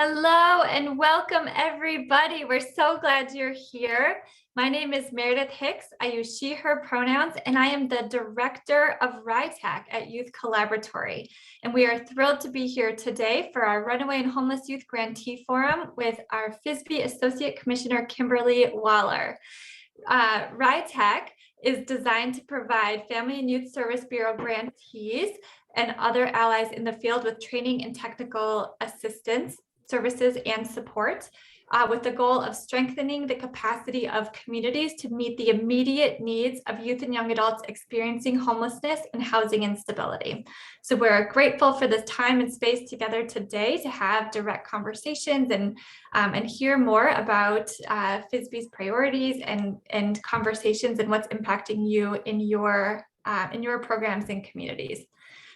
Hello and welcome everybody. We're so glad you're here. My name is Meredith Hicks. I use she, her pronouns, and I am the director of RHYTTAC at Youth Collaboratory. And we are thrilled to be here today for our Runaway and Homeless Youth Grantee Forum with our FYSB Associate Commissioner Kimberly Waller. RHYTTAC is designed to provide Family and Youth Service Bureau grantees and other allies in the field with training and technical assistance, services, and support, with the goal of strengthening the capacity of communities to meet the immediate needs of youth and young adults experiencing homelessness and housing instability. So we're grateful for this time and space together today to have direct conversations and hear more about FYSB's priorities and conversations and what's impacting you in your programs and communities.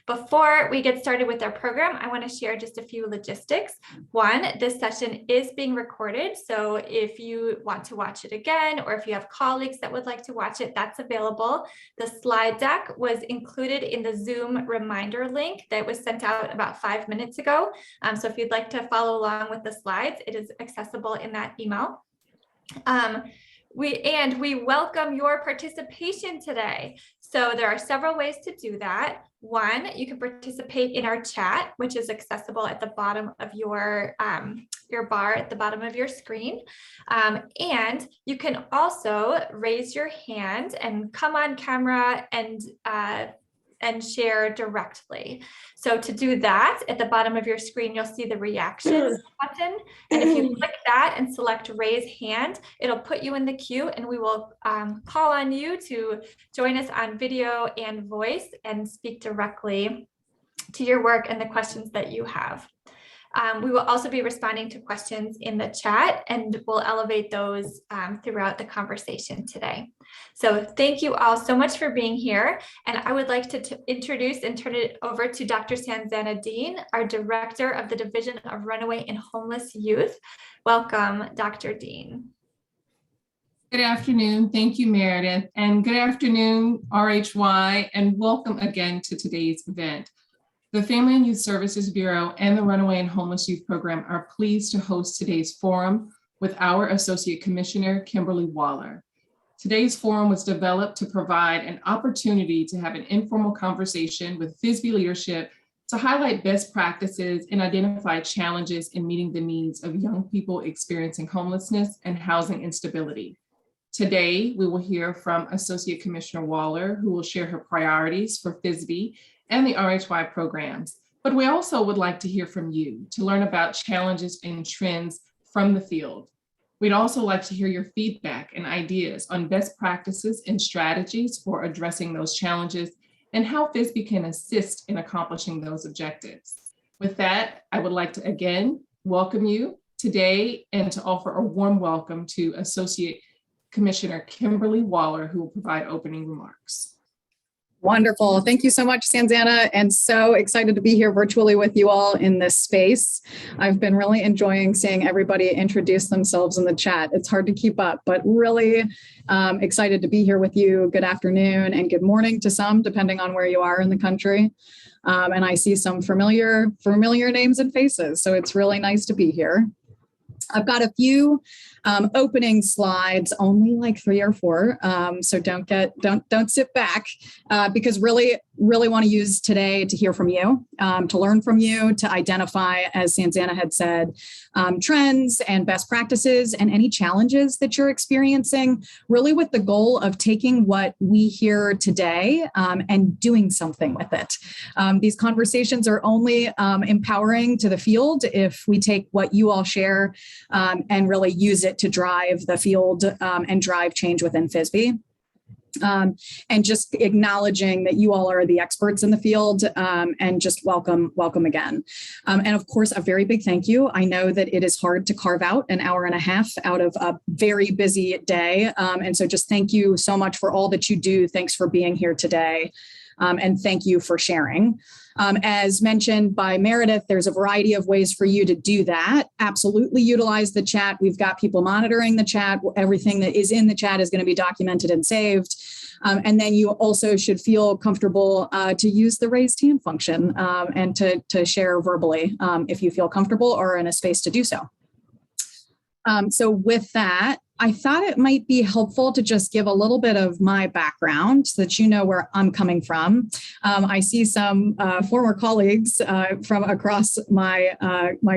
Before we get started with our program, I want to share just a few logistics. One, this session is being recorded, so if you want to watch it again, or if you have colleagues that would like to watch it, that's available. The slide deck was included in the Zoom reminder link that was sent out about 5 minutes ago. So if you'd like to follow along with the slides, it is accessible in that email. We welcome your participation today. So there are several ways to do that. One, you can participate in our chat, which is accessible at the bottom of your bar at the bottom of your screen. And you can also raise your hand and come on camera and share directly. So to do that, at the bottom of your screen, you'll see the reactions button. And if you click that and select raise hand, it'll put you in the queue and we will call on you to join us on video and voice and speak directly to your work and the questions that you have. We will also be responding to questions in the chat and we'll elevate those throughout the conversation today. So thank you all so much for being here. And I would like to introduce and turn it over to Dr. Sanzana Dean, our Director of the Division of Runaway and Homeless Youth. Welcome, Dr. Dean. Good afternoon. Thank you, Meredith. And good afternoon, RHY, and welcome again to today's event. The Family and Youth Services Bureau and the Runaway and Homeless Youth Program are pleased to host today's forum with our Associate Commissioner, Kimberly Waller. Today's forum was developed to provide an opportunity to have an informal conversation with FYSB leadership to highlight best practices and identify challenges in meeting the needs of young people experiencing homelessness and housing instability. Today, we will hear from Associate Commissioner Waller, who will share her priorities for FYSB and the RHY programs. But we also would like to hear from you to learn about challenges and trends from the field. We'd also like to hear your feedback and ideas on best practices and strategies for addressing those challenges and how FYSB can assist in accomplishing those objectives. With that, I would like to again welcome you today and to offer a warm welcome to Associate Commissioner Kimberly Waller, who will provide opening remarks. Wonderful. Thank you so much, Sanzana, and so excited to be here virtually with you all in this space. I've been really enjoying seeing everybody introduce themselves in the chat. It's hard to keep up, but really excited to be here with you. Good afternoon and good morning to some, depending on where you are in the country. And I see some familiar names and faces, so it's really nice to be here. I've got a few opening slides, only like 3 or 4. So don't sit back because really want to use today to hear from you, to learn from you, to identify, as Sanzana had said, trends and best practices and any challenges that you're experiencing, really with the goal of taking what we hear today and doing something with it. These conversations are only empowering to the field if we take what you all share and really use it to drive the field and drive change within FYSB. And just acknowledging that you all are the experts in the field and just welcome again. And of course, a very big thank you. I know that it is hard to carve out an hour and a half out of a very busy day. And so just thank you so much for all that you do. Thanks for being here today. And thank you for sharing. As mentioned by Meredith, there's a variety of ways for you to do that. Absolutely utilize the chat. We've got people monitoring the chat. Everything that is in the chat is going to be documented and saved. And then you also should feel comfortable to use the raised hand function and to share verbally if you feel comfortable or in a space to do so. So with that, I thought it might be helpful to just give a little bit of my background so that you know where I'm coming from. I see some former colleagues from across my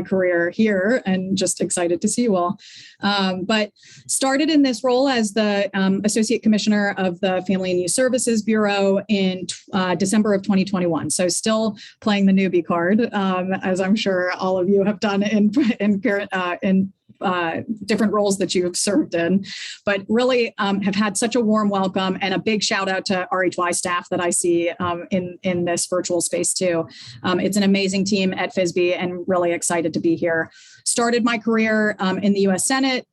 career here, and just excited to see you all. But started in this role as the Associate Commissioner of the Family and Youth Services Bureau in December of 2021. So still playing the newbie card, as I'm sure all of you have done in different roles that you've served in, but really have had such a warm welcome, and a big shout out to RHY staff that I see in this virtual space too. It's an amazing team at FYSB, and really excited to be here. Started my career in the US Senate,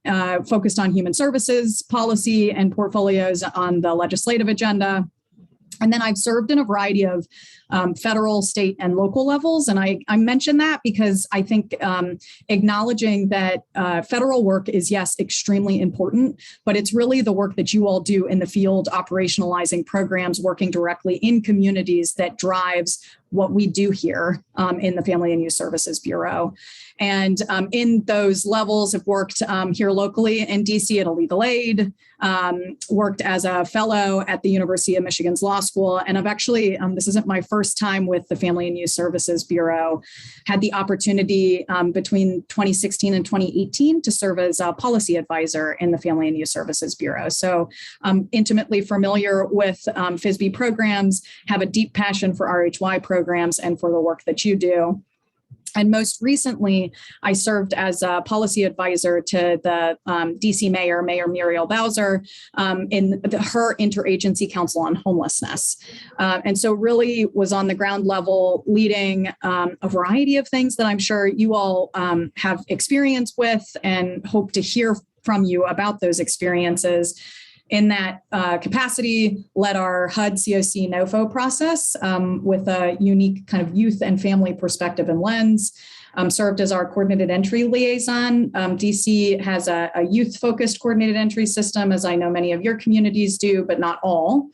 focused on human services, policy, and portfolios on the legislative agenda. And then I've served in a variety of federal, state, and local levels. And I mention that because I think acknowledging that federal work is, yes, extremely important, but it's really the work that you all do in the field, operationalizing programs, working directly in communities, that drives what we do here in the Family and Youth Services Bureau. And in those levels, I've worked here locally in DC at a legal aid, worked as a fellow at the University of Michigan's Law School. And I've actually, this isn't my first time with the Family and Youth Services Bureau, had the opportunity between 2016 and 2018 to serve as a policy advisor in the Family and Youth Services Bureau. So I'm intimately familiar with FYSB programs, have a deep passion for RHY programs and for the work that you do. And most recently, I served as a policy advisor to the DC Mayor Muriel Bowser, in her Interagency Council on Homelessness. And so really was on the ground level leading a variety of things that I'm sure you all have experience with, and hope to hear from you about those experiences. In that capacity, led our HUD COC NOFO process with a unique kind of youth and family perspective and lens. Served as our coordinated entry liaison. DC has a youth-focused coordinated entry system, as I know many of your communities do, but not all.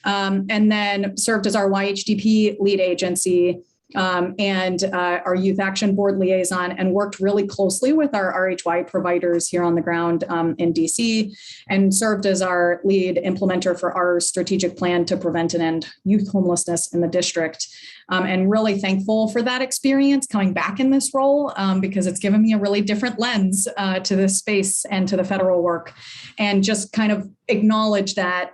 And then served as our YHDP lead agency, and our Youth Action Board liaison, and worked really closely with our RHY providers here on the ground in DC, and served as our lead implementer for our strategic plan to prevent and end youth homelessness in the district. And really thankful for that experience coming back in this role, because it's given me a really different lens to this space and to the federal work, and just kind of acknowledge that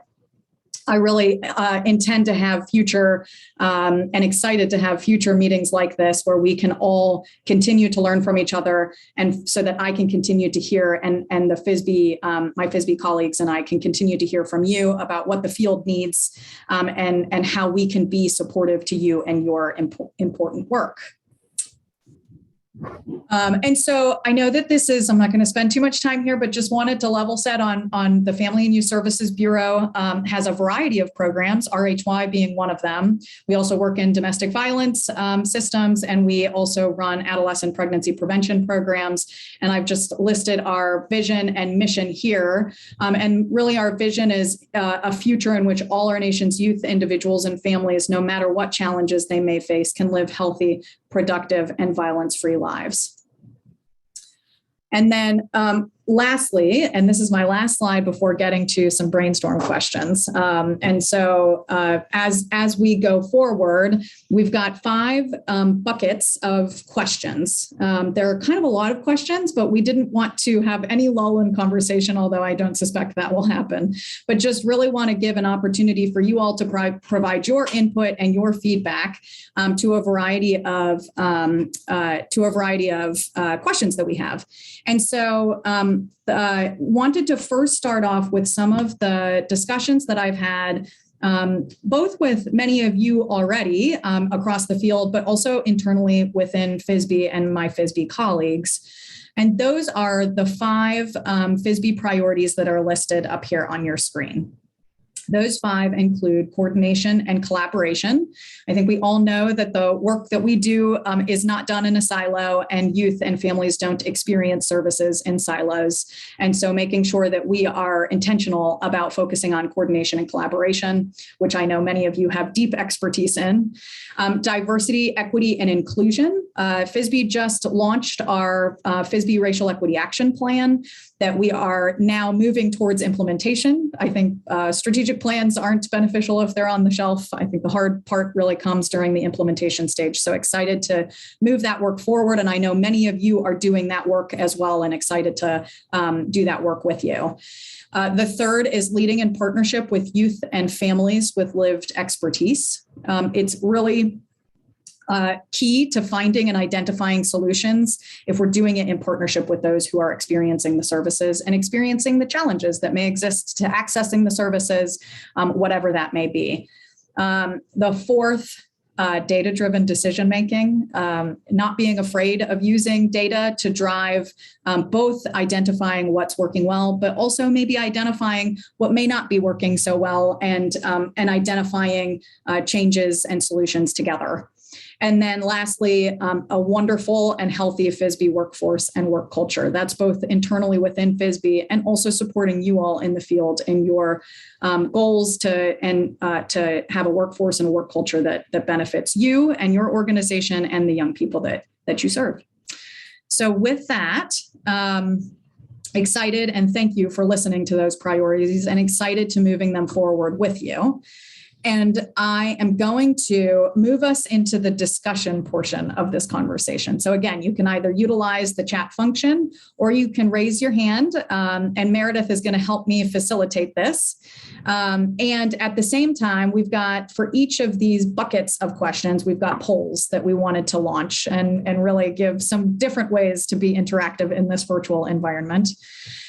I really intend to have future and excited to have future meetings like this, where we can all continue to learn from each other, and so that I can continue to hear, and the FYSB, my FYSB colleagues and I can continue to hear from you about what the field needs, and how we can be supportive to you and your important work. And so I know that this is, I'm not going to spend too much time here, but just wanted to level set on the Family and Youth Services Bureau. Has a variety of programs, RHY being one of them. We also work in domestic violence systems, and we also run adolescent pregnancy prevention programs. And I've just listed our vision and mission here. And really our vision is a future in which all our nation's youth, individuals, and families, no matter what challenges they may face, can live healthy, productive, and violence-free lives. And then lastly, and this is my last slide before getting to some brainstorm questions. And so as we go forward, we've got 5 buckets of questions. There are kind of a lot of questions, but we didn't want to have any lull in conversation, although I don't suspect that will happen, but just really want to give an opportunity for you all to provide your input and your feedback to a variety of questions that we have. And so wanted to first start off with some of the discussions that I've had, both with many of you already across the field, but also internally within FYSB and my FYSB colleagues. And those are the 5 FYSB priorities that are listed up here on your screen. Those 5 include coordination and collaboration. I think we all know that the work that we do is not done in a silo, and youth and families don't experience services in silos. And so making sure that we are intentional about focusing on coordination and collaboration, which I know many of you have deep expertise in. Diversity, equity, and inclusion. FYSB just launched our FYSB Racial Equity Action Plan that we are now moving towards implementation. I think strategic plans aren't beneficial if they're on the shelf. I think the hard part really comes during the implementation stage. So excited to move that work forward. And I know many of you are doing that work as well, and excited to do that work with you. The third is leading in partnership with youth and families with lived expertise. It's really key to finding and identifying solutions if we're doing it in partnership with those who are experiencing the services and experiencing the challenges that may exist to accessing the services, whatever that may be. The fourth, data-driven decision-making, not being afraid of using data to drive both identifying what's working well, but also maybe identifying what may not be working so well, and identifying changes and solutions together. And then lastly, a wonderful and healthy FYSB workforce and work culture. That's both internally within FYSB and also supporting you all in the field in your goals to have a workforce and a work culture that benefits you and your organization and the young people that you serve. So with that, excited, and thank you for listening to those priorities, and excited to moving them forward with you. And I am going to move us into the discussion portion of this conversation. So again, you can either utilize the chat function or you can raise your hand, and Meredith is going to help me facilitate this. And at the same time, we've got, for each of these buckets of questions, we've got polls that we wanted to launch and really give some different ways to be interactive in this virtual environment.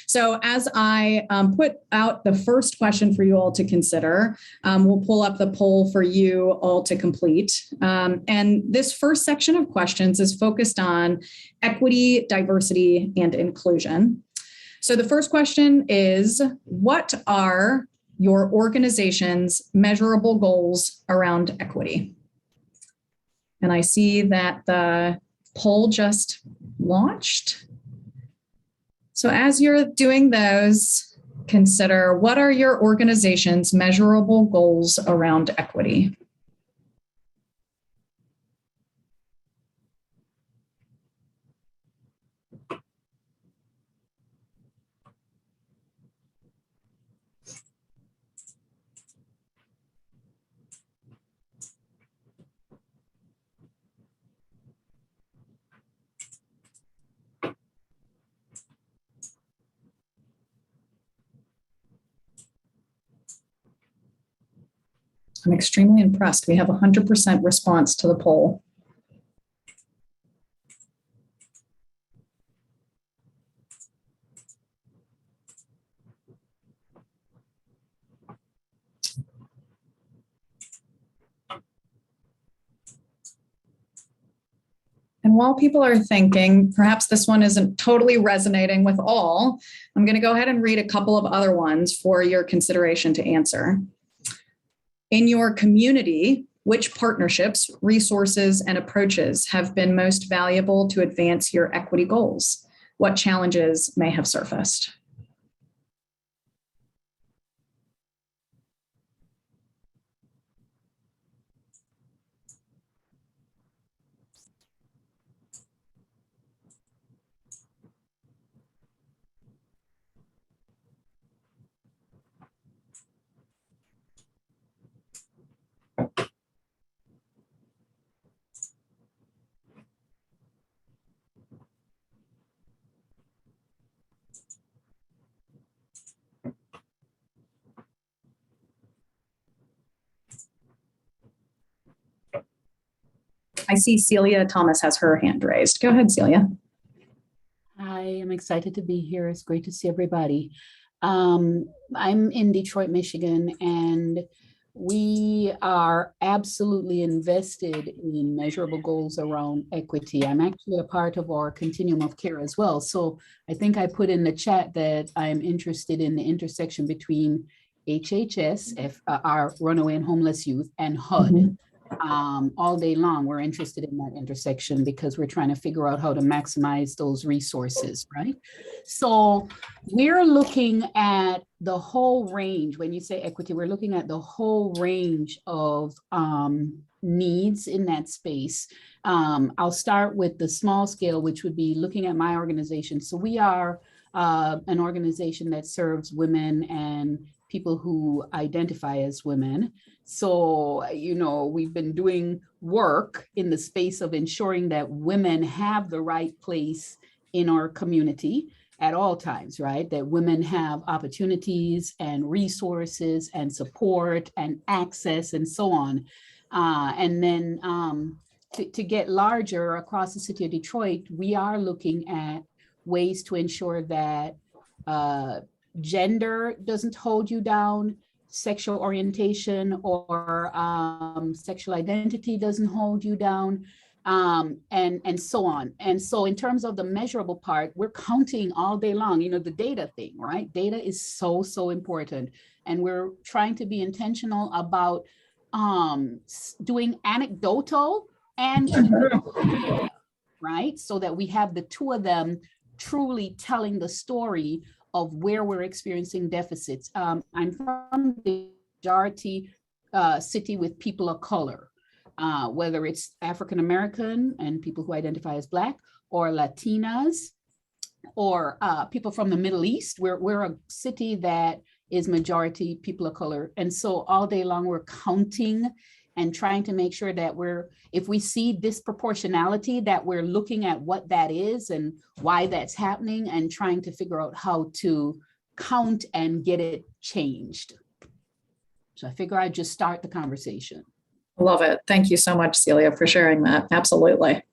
So as I put out the first question for you all to consider, we'll pull up the poll for you all to complete. And this first section of questions is focused on equity, diversity, and inclusion. So the first question is, what are your organization's measurable goals around equity? And I see that the poll just launched. So as you're doing those, consider, what are your organization's measurable goals around equity? I'm extremely impressed. We have 100% response to the poll. And while people are thinking, perhaps this one isn't totally resonating with all, I'm going to go ahead and read a couple of other ones for your consideration to answer. In your community, which partnerships, resources, and approaches have been most valuable to advance your equity goals? What challenges may have surfaced? I see Celia Thomas has her hand raised. Go ahead, Celia. I am excited to be here. It's great to see everybody. I'm in Detroit, Michigan, and we are absolutely invested in measurable goals around equity. I'm actually a part of our continuum of care as well. So I think I put in the chat that I'm interested in the intersection between HHS, our Runaway and Homeless Youth, and HUD. All day long, we're interested in that intersection because we're trying to figure out how to maximize those resources, right? So we're looking at the whole range. When you say equity, we're looking at the whole range of needs in that space. I'll start with the small scale, which would be looking at my organization. So we are an organization that serves women and people who identify as women. So, you know, we've been doing work in the space of ensuring that women have the right place in our community at all times, right? That women have opportunities and resources and support and access and so on. And then to get larger across the city of Detroit, we are looking at ways to ensure that gender doesn't hold you down, sexual orientation or sexual identity doesn't hold you down, and so on. And so in terms of the measurable part, we're counting all day long, you know, the data thing, right? Data is so, so important. And we're trying to be intentional about doing anecdotal and right? So that we have the two of them truly telling the story of where we're experiencing deficits. I'm from the majority city with people of color, whether it's African-American and people who identify as Black, or Latinas, or people from the Middle East. We're a city that is majority people of color. And so all day long, we're counting and trying to make sure that if we see disproportionality, that we're looking at what that is and why that's happening and trying to figure out how to count and get it changed. So I figure I'd just start the conversation. Love it. Thank you so much, Celia, for sharing that. Absolutely.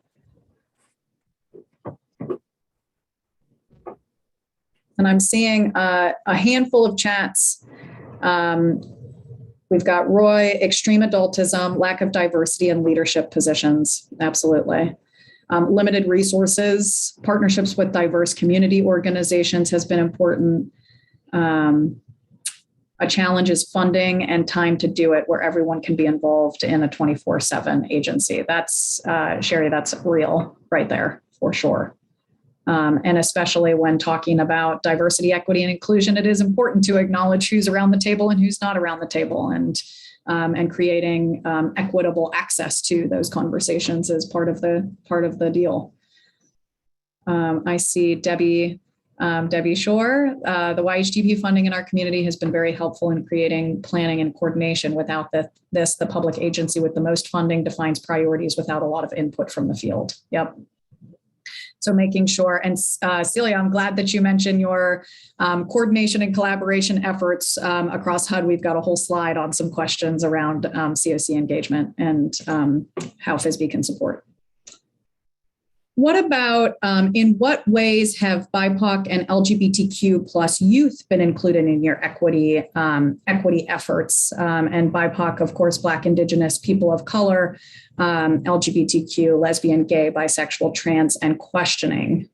And I'm seeing a handful of chats. We've got Roy, extreme adultism, lack of diversity in leadership positions. Absolutely. Limited resources, partnerships with diverse community organizations has been important. A challenge is funding and time to do it where everyone can be involved in a 24/7 agency. That's, Sherry, that's real right there for sure. And especially when talking about diversity, equity, and inclusion, it is important to acknowledge who's around the table and who's not around the table, and creating equitable access to those conversations is part of the deal. I see Debbie Shore. The YHDP funding in our community has been very helpful in creating planning and coordination. Without the public agency with the most funding defines priorities without a lot of input from the field. Yep. So making sure, and Celia, I'm glad that you mentioned your coordination and collaboration efforts across HUD. We've got a whole slide on some questions around COC engagement and how FYSB can support. What about, in what ways have BIPOC and LGBTQ plus youth been included in your equity efforts? And BIPOC, of course, Black, Indigenous, people of color, LGBTQ, lesbian, gay, bisexual, trans, and questioning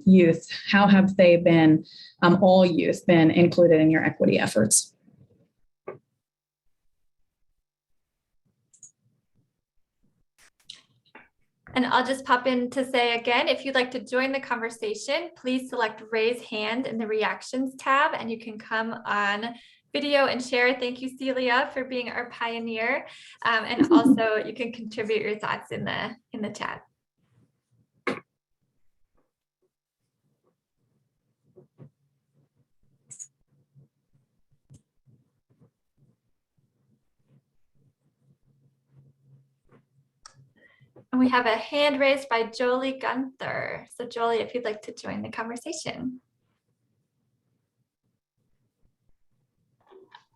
youth. How have they been, all youth, been included in your equity efforts? And I'll just pop in to say again, if you'd like to join the conversation, please select raise hand in the reactions tab and you can come on video and share. Thank you, Celia, for being our pioneer. And also you can contribute your thoughts in the chat. And we have a hand raised by Jolie Gunther. So Jolie, if you'd like to join the conversation.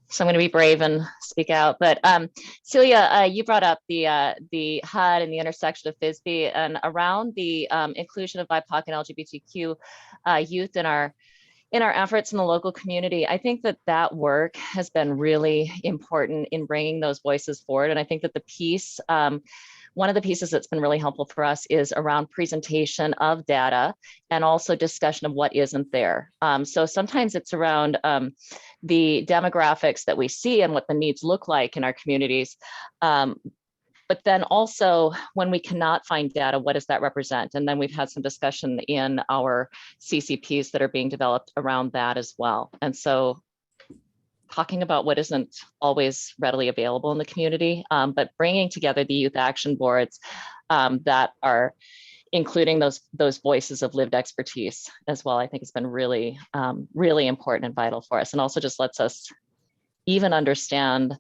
So I'm going to be brave and speak out. But Celia, you brought up the HUD and the intersection of FYSB and around the inclusion of BIPOC and LGBTQ youth in our efforts in the local community. I think that work has been really important in bringing those voices forward. And I think that the piece one of the pieces that's been really helpful for us is around presentation of data and also discussion of what isn't there. So sometimes it's around the demographics that we see and what the needs look like in our communities. But then also when we cannot find data, what does that represent? And then we've had some discussion in our CCPs that are being developed around that as well. And so talking about what isn't always readily available in the community, but bringing together the youth action boards that are including those voices of lived expertise as well, I think has been really, really important and vital for us. And also just lets us even understand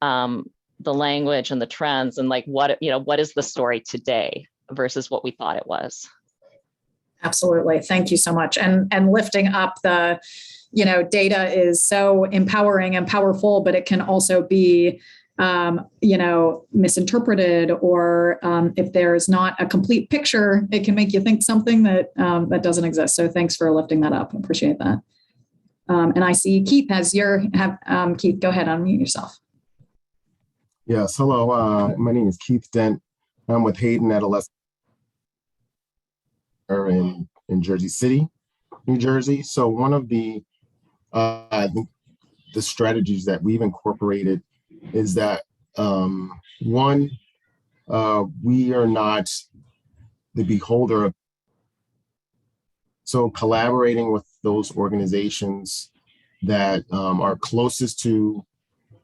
the language and the trends and like what is the story today versus what we thought it was. Absolutely. Thank you so much. And lifting up the, data is so empowering and powerful, but it can also be, misinterpreted, or if there's not a complete picture, it can make you think something that doesn't exist. So thanks for lifting that up. I appreciate that. And I see Keith Keith, go ahead, unmute yourself. Yes, hello. My name is Keith Dent. I'm with Hayden Adolescent in Jersey City, New Jersey. So one of the I think the strategies that we've incorporated is that one, we are not the beholder of, so collaborating with those organizations that are closest to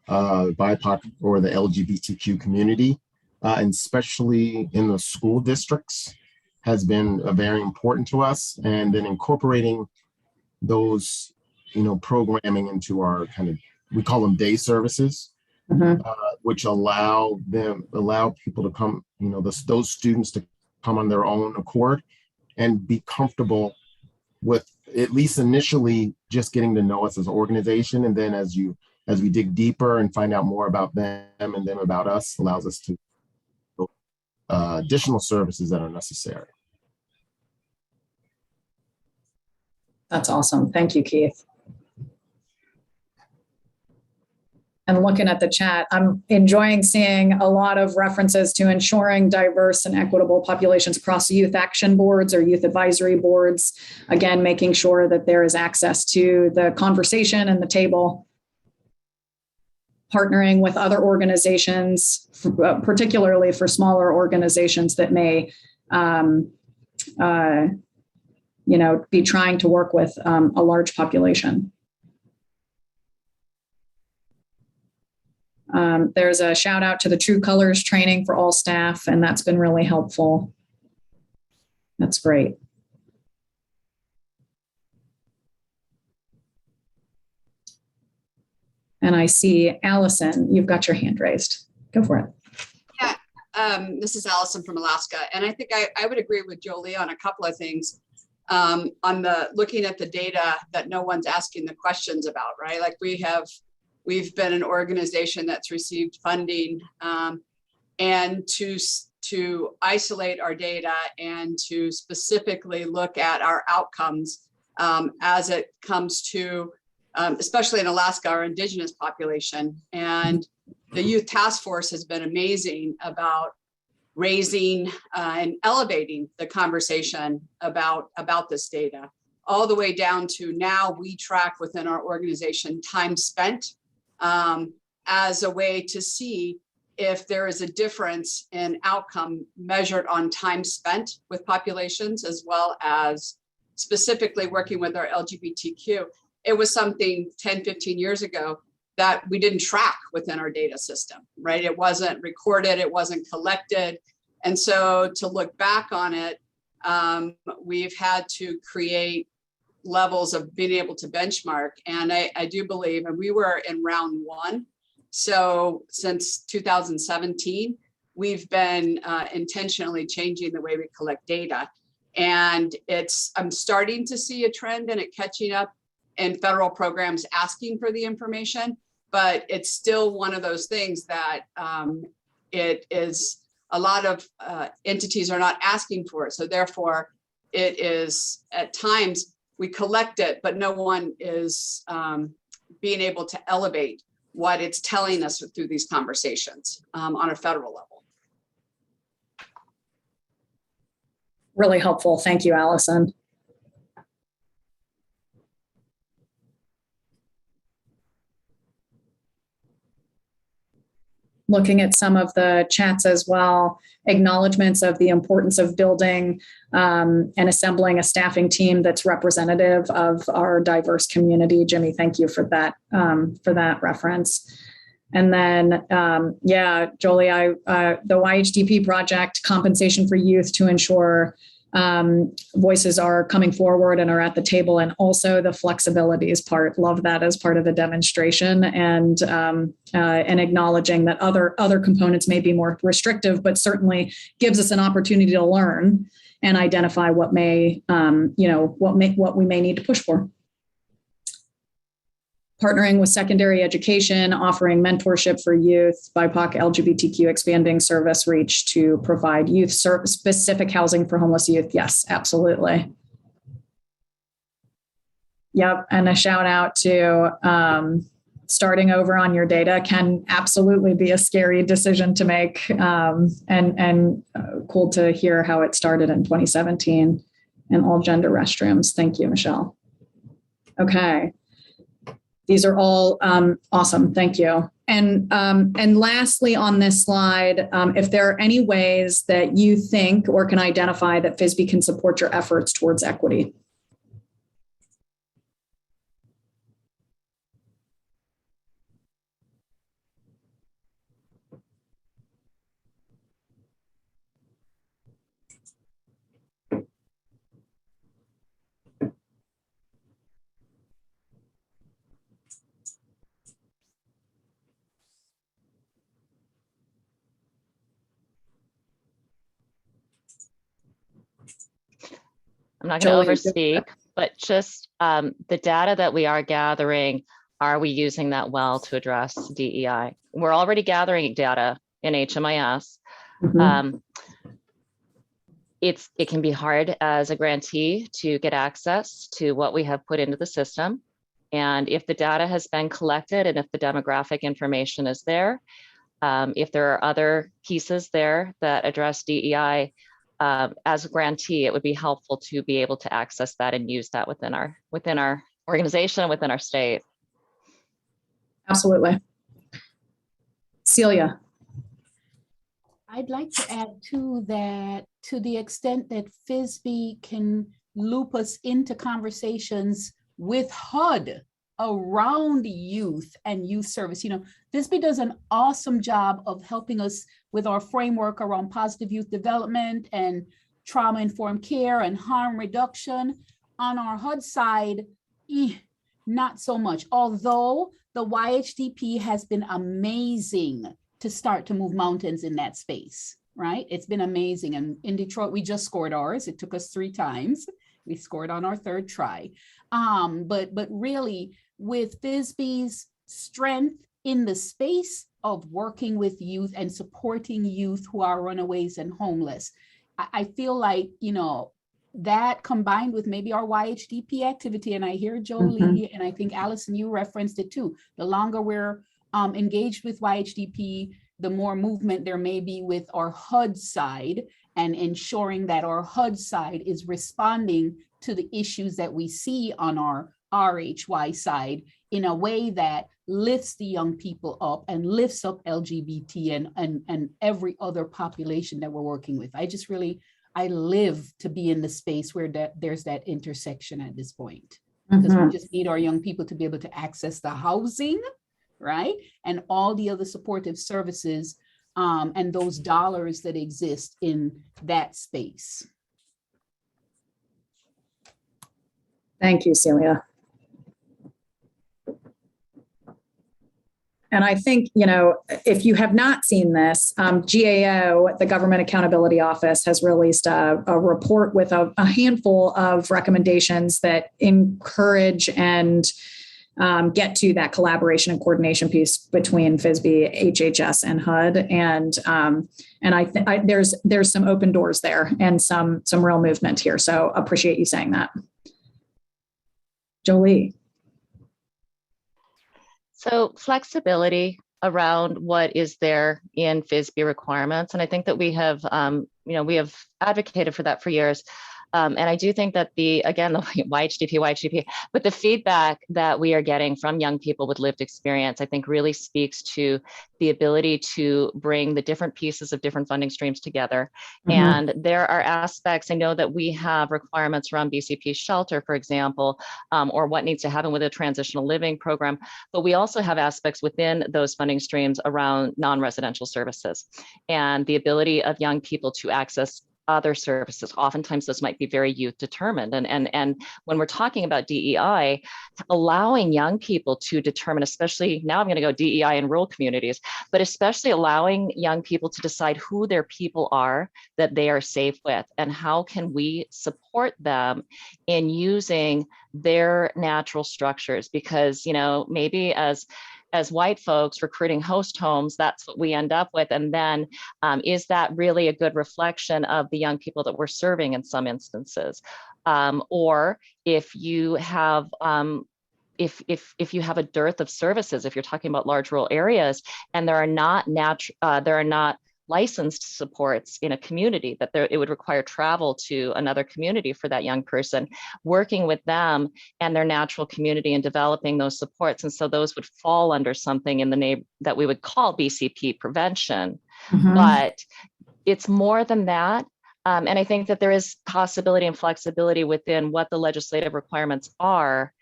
BIPOC or the LGBTQ community, and especially in the school districts, has been very important to us. And then incorporating those, programming into our we call them day services, which allow people to come, those students to come on their own accord and be comfortable with, at least initially, just getting to know us as an organization. And then as we dig deeper and find out more about them and them about us, allows us to additional services that are necessary. That's awesome. Thank you, Keith. And looking at the chat, I'm enjoying seeing a lot of references to ensuring diverse and equitable populations across youth action boards or youth advisory boards. Again, making sure that there is access to the conversation and the table. Partnering with other organizations, particularly for smaller organizations that may, be trying to work with a large population. There's a shout out to the True Colors training for all staff, and that's been really helpful. That's great. And I see Allison, you've got your hand raised. Go for it. Yeah, this is Allison from Alaska. And I think I would agree with Jolie on a couple of things. On the looking at the data that no one's asking the questions about, right? Like we've been an organization that's received funding, and to isolate our data and to specifically look at our outcomes as it comes to, especially in Alaska, our indigenous population. And the Youth Task Force has been amazing about raising and elevating the conversation about this data, all the way down to now we track within our organization time spent as a way to see if there is a difference in outcome measured on time spent with populations, as well as specifically working with our LGBTQ. It was something 10, 15 years ago that we didn't track within our data system, right? It wasn't recorded, it wasn't collected. And so to look back on it, we've had to create levels of being able to benchmark. And I do believe, and we were in round one. So since 2017, we've been intentionally changing the way we collect data. And I'm starting to see a trend in it catching up in federal programs asking for the information, but it's still one of those things that it is a lot of entities are not asking for it. So therefore it is at times we collect it, but no one is being able to elevate what it's telling us through these conversations on a federal level. Really helpful. Thank you, Allison. Looking at some of the chats as well, acknowledgements of the importance of building and assembling a staffing team that's representative of our diverse community. Jimmy, thank you for that reference. And then, yeah, Jolie, the YHDP project, compensation for youth to ensure voices are coming forward and are at the table, and also the flexibilities part. Love that as part of the demonstration, and acknowledging that other components may be more restrictive, but certainly gives us an opportunity to learn and identify what may, what we may need to push for. Partnering with secondary education, offering mentorship for youth, BIPOC, LGBTQ, expanding service reach to provide youth specific housing for homeless youth. Yes, absolutely. Yep, and a shout out to starting over on your data can absolutely be a scary decision to make, and cool to hear how it started in 2017 and all gender restrooms. Thank you, Michelle. Okay. These are all awesome. Thank you. And lastly, on this slide, if there are any ways that you think or can identify that FYSB can support your efforts towards equity. I'm not going to overspeak, but just the data that we are gathering, are we using that well to address DEI? We're already gathering data in HMIS. Mm-hmm. It can be hard as a grantee to get access to what we have put into the system. And if the data has been collected and if the demographic information is there, if there are other pieces there that address DEI, as a grantee, it would be helpful to be able to access that and use that within our organization, within our state. Absolutely. Celia. I'd like to add to that, to the extent that FYSB can loop us into conversations with HUD around youth and youth service. FYSB does an awesome job of helping us with our framework around positive youth development and trauma-informed care and harm reduction. On our HUD side, not so much, although the YHDP has been amazing to start to move mountains in that space, right? It's been amazing. And in Detroit, we just scored ours. It took us 3 times. We scored on our 3rd try. But really, with FYSB's strength in the space of working with youth and supporting youth who are runaways and homeless, I feel like, that combined with maybe our YHDP activity, and I hear Jolie, and I think Allison, you referenced it too. The longer we're engaged with YHDP, the more movement there may be with our HUD side, and ensuring that our HUD side is responding to the issues that we see on our RHY side in a way that lifts the young people up and lifts up LGBT and every other population that we're working with. I live to be in the space where there's that intersection at this point, because we just need our young people to be able to access the housing, right? And all the other supportive services and those dollars that exist in that space. Thank you, Celia. And I think, if you have not seen this, GAO, the Government Accountability Office, has released a report with a handful of recommendations that encourage and get to that collaboration and coordination piece between FYSB, HHS, and HUD. And I think there's some open doors there and some real movement here. So appreciate you saying that. Jolie. So flexibility around what is there in FYSB requirements. And I think that we have, we have advocated for that for years. And I do think that the YHDP, but the feedback that we are getting from young people with lived experience, I think really speaks to the ability to bring the different pieces of different funding streams together. And there are aspects, I know that we have requirements around BCP shelter, for example, or what needs to happen with a transitional living program, but we also have aspects within those funding streams around non-residential services and the ability of young people to access other services. Oftentimes those might be very youth determined. And when we're talking about DEI, allowing young people to determine, especially now I'm going to go DEI in rural communities, but especially allowing young people to decide who their people are that they are safe with and how can we support them in using their natural structures. Because, maybe as white folks recruiting host homes, that's what we end up with. And then is that really a good reflection of the young people that we're serving in some instances? Or if you have if you have a dearth of services, if you're talking about large rural areas and there are not licensed supports in a community, that it would require travel to another community for that young person, working with them and their natural community and developing those supports. And so those would fall under something in the name that we would call BCP prevention. But it's more than that. And I think that there is possibility and flexibility within what the legislative requirements are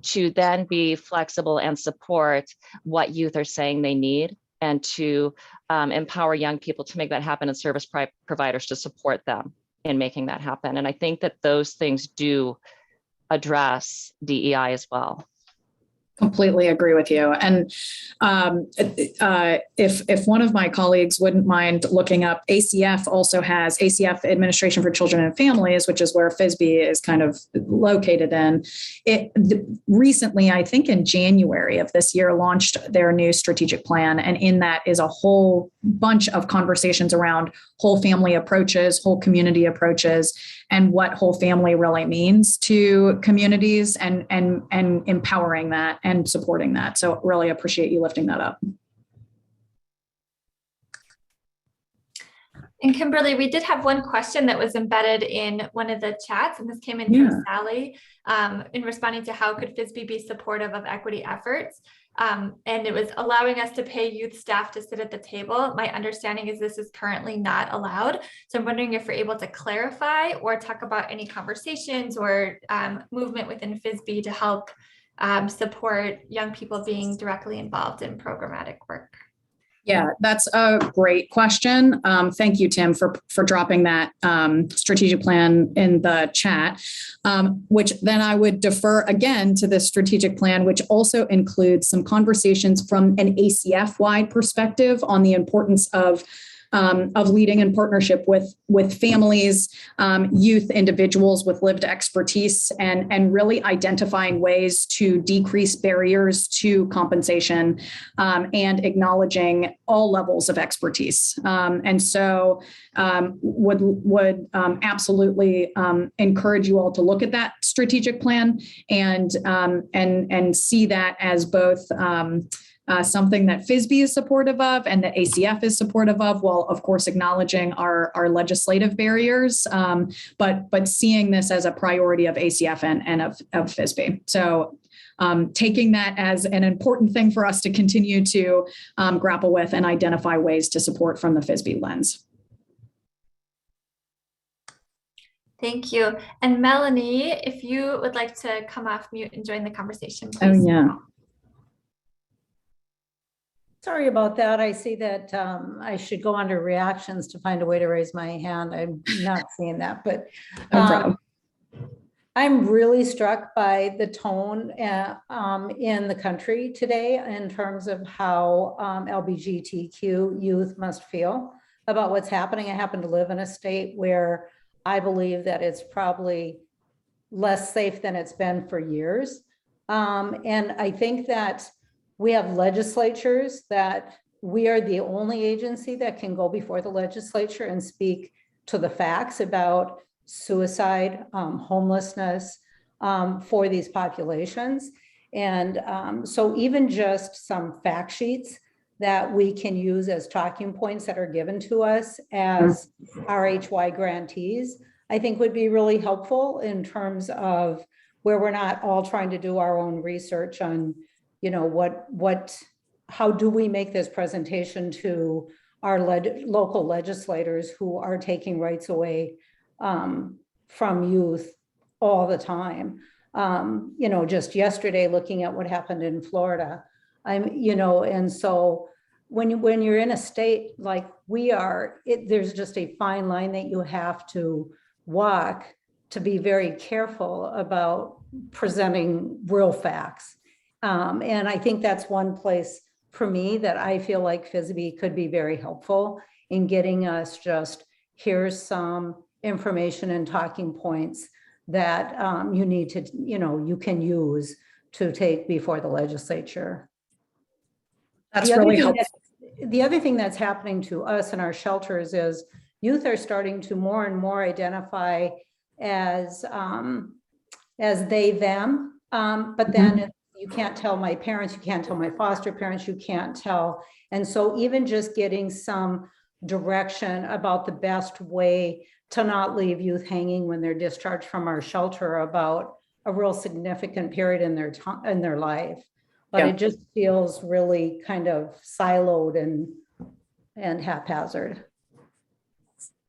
to then be flexible and support what youth are saying they need, and to empower young people to make that happen, and service providers to support them in making that happen. And I think that those things do address DEI as well. Completely agree with you. And if one of my colleagues wouldn't mind looking up, ACF also has ACF Administration for Children and Families, which is where FYSB is kind of located in. Recently, I think in January of this year, launched their new strategic plan. And in that is a whole bunch of conversations around whole family approaches, whole community approaches, and what whole family really means to communities, and empowering that and supporting that. So really appreciate you lifting that up. And Kimberly, we did have one question that was embedded in one of the chats, and this came in from Sally in responding to how could FYSB be supportive of equity efforts. And it was allowing us to pay youth staff to sit at the table. My understanding is this is currently not allowed. So I'm wondering if you're able to clarify or talk about any conversations or movement within FYSB to help support young people being directly involved in programmatic work. Yeah, that's a great question. Thank you, Tim, for dropping that strategic plan in the chat, which then I would defer again to the strategic plan, which also includes some conversations from an ACF-wide perspective on the importance of leading in partnership with families, youth, individuals with lived expertise, and really identifying ways to decrease barriers to compensation and acknowledging all levels of expertise. And so would absolutely encourage you all to look at that strategic plan and see that as both something that FYSB is supportive of and that ACF is supportive of, while of course acknowledging our legislative barriers, but seeing this as a priority of ACF and of FYSB. So taking that as an important thing for us to continue to grapple with and identify ways to support from the FYSB lens. Thank you. And Melanie, if you would like to come off mute and join the conversation, please. Oh, yeah. Sorry about that. I see that I should go under reactions to find a way to raise my hand. I'm not seeing that, but No problem. I'm really struck by the tone in the country today in terms of how LGBTQ youth must feel about what's happening. I happen to live in a state where I believe that it's probably less safe than it's been for years. And I think that we have legislatures that we are the only agency that can go before the legislature and speak to the facts about suicide, homelessness for these populations. And so even just some fact sheets that we can use as talking points that are given to us as RHY grantees, I think would be really helpful in terms of where we're not all trying to do our own research on, you know, how do we make this presentation to our local legislators who are taking rights away from youth all the time. You know, just yesterday looking at what happened in Florida, you know, and so when you're in a state like we are, there's just a fine line that you have to walk to be very careful about presenting real facts. And I think that's one place for me that I feel like FYSB could be very helpful in getting us just, here's some information and talking points that you need to, you know, you can use to take before the legislature. That's really helpful. The other thing that's happening to us in our shelters is youth are starting to more and more identify as they, them, but then you can't tell my parents, you can't tell my foster parents, you can't tell. And so even just getting some direction about the best way to not leave youth hanging when they're discharged from our shelter about a real significant period in their life. But it just feels really kind of siloed and haphazard.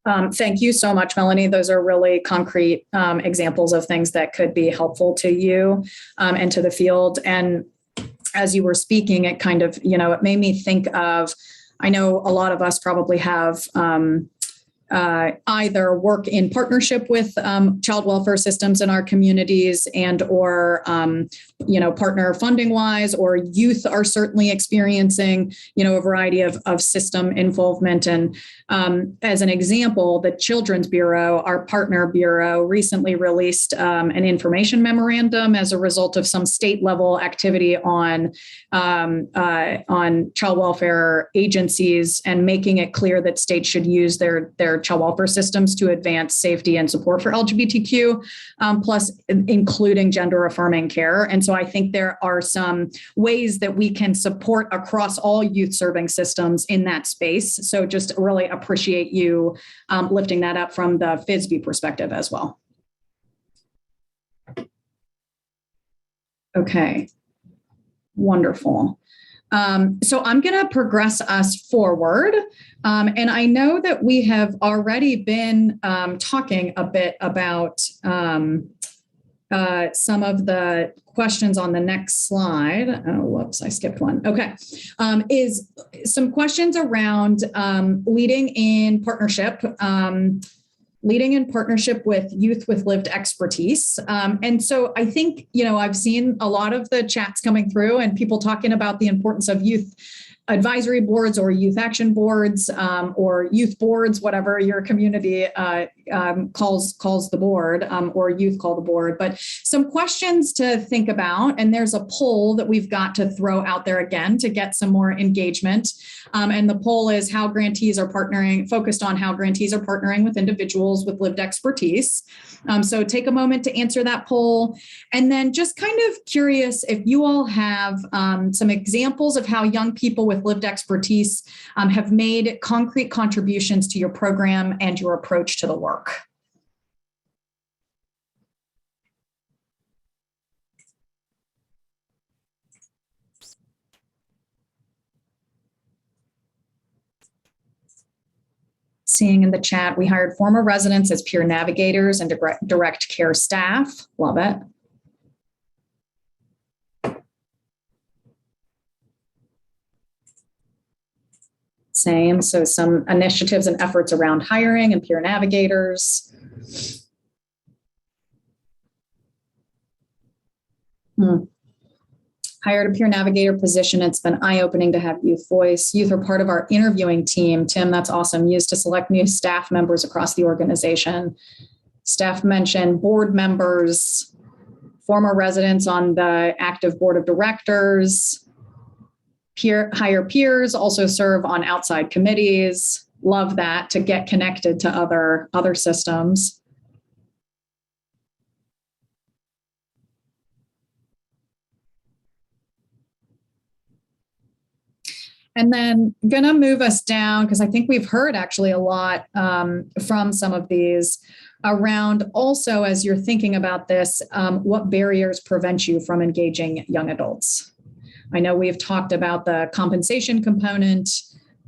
Thank you so much, Melanie. Those are really concrete examples of things that could be helpful to you and to the field. And as you were speaking, it kind of, you know, it made me think of, I know a lot of us probably have either work in partnership with child welfare systems in our communities and or, you know, partner funding wise, or youth are certainly experiencing, you know, a variety of system involvement. And as an example, the Children's Bureau, our partner bureau, recently released an information memorandum as a result of some state level activity on child welfare agencies and making it clear that states should use their child welfare systems to advance safety and support for LGBTQ, plus including gender affirming care. And so I think there are some ways that we can support across all youth serving systems in that space. So just really appreciate you lifting that up from the FYSB perspective as well. Okay, wonderful. So I'm going to progress us forward. And I know that we have already been talking a bit about some of the questions on the next slide. Oh, whoops, I skipped one. Okay. Is some questions around leading in partnership with youth with lived expertise. And so I think, you know, I've seen a lot of the chats coming through and people talking about the importance of youth advisory boards or youth action boards or youth boards, whatever your community calls the board or youth call the board. But some questions to think about, and there's a poll that we've got to throw out there again to get some more engagement. And the poll is how grantees are partnering, focused on how grantees are partnering with individuals with lived expertise. So take a moment to answer that poll. And then just kind of curious if you all have some examples of how young people with lived expertise have made concrete contributions to your program and your approach to the work. Seeing in the chat, we hired former residents as peer navigators and direct care staff. Love it. Same. So some initiatives and efforts around hiring and peer navigators. Hired a peer navigator position. It's been eye-opening to have youth voice. Youth are part of our interviewing team. Tim, that's awesome. Used to select new staff members across the organization. Staff mentioned board members, former residents on the active board of directors. Hire peers, also serve on outside committees. Love that, to get connected to other systems. And then gonna move us down, because I think we've heard actually a lot from some of these around also, as you're thinking about this, what barriers prevent you from engaging young adults? I know we've talked about the compensation component.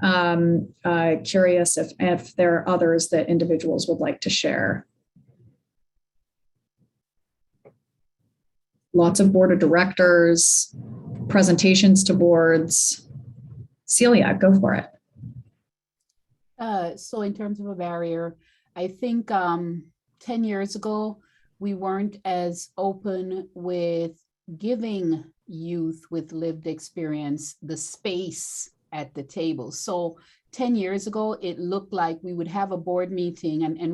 Curious if there are others that individuals would like to share. Lots of board of directors, presentations to boards. Celia, go for it. So in terms of a barrier, I think 10 years ago, we weren't as open with giving youth with lived experience the space at the table. So 10 years ago, it looked like we would have a board meeting, and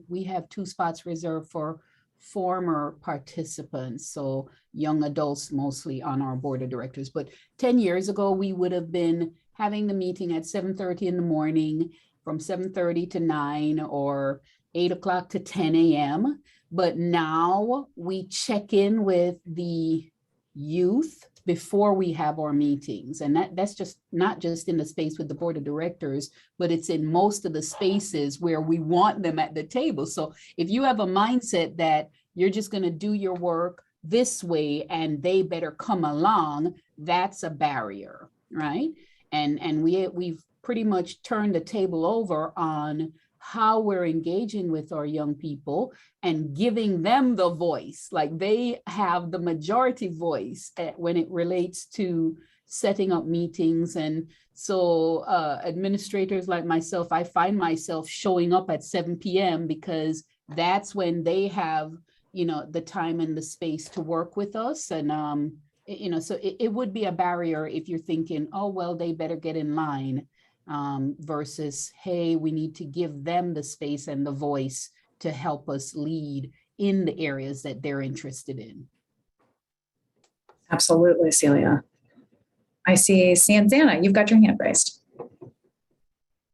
we have 2 spots reserved for former participants, so young adults mostly on our board of directors. But 10 years ago, we would have been having the meeting at 7:30 in the morning, from 7:30 to 9 or 8 o'clock to 10 a.m. But now we check in with the youth before we have our meetings. And that's just not just in the space with the board of directors, but it's in most of the spaces where we want them at the table. So if you have a mindset that you're just going to do your work this way and they better come along, that's a barrier, right? And we've pretty much turned the table over on how we're engaging with our young people and giving them the voice. Like, they have the majority voice when it relates to setting up meetings. And so administrators like myself, I find myself showing up at 7 p.m. because that's when they have, the time and the space to work with us. And, so it would be a barrier if you're thinking, oh, well, they better get in line. Versus, hey, we need to give them the space and the voice to help us lead in the areas that they're interested in. Absolutely, Celia. I see Sanzana, you've got your hand raised.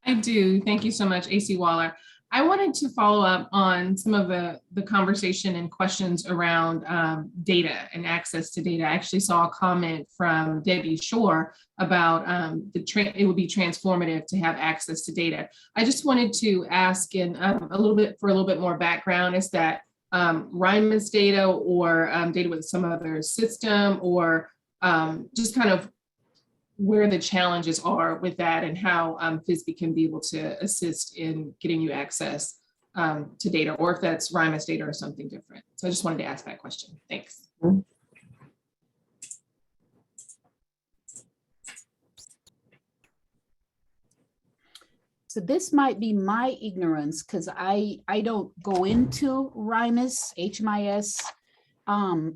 I do. Thank you so much, AC Waller. I wanted to follow up on some of the conversation and questions around data and access to data. I actually saw a comment from Debbie Shore about it would be transformative to have access to data. I just wanted to ask in a little bit more background, is that RHYTTAC data or data with some other system, or just kind of where the challenges are with that and how FYSB can be able to assist in getting you access to data, or if that's RHYTTAC data or something different. So I just wanted to ask that question. Thanks. So this might be my ignorance, because I don't go into HMIS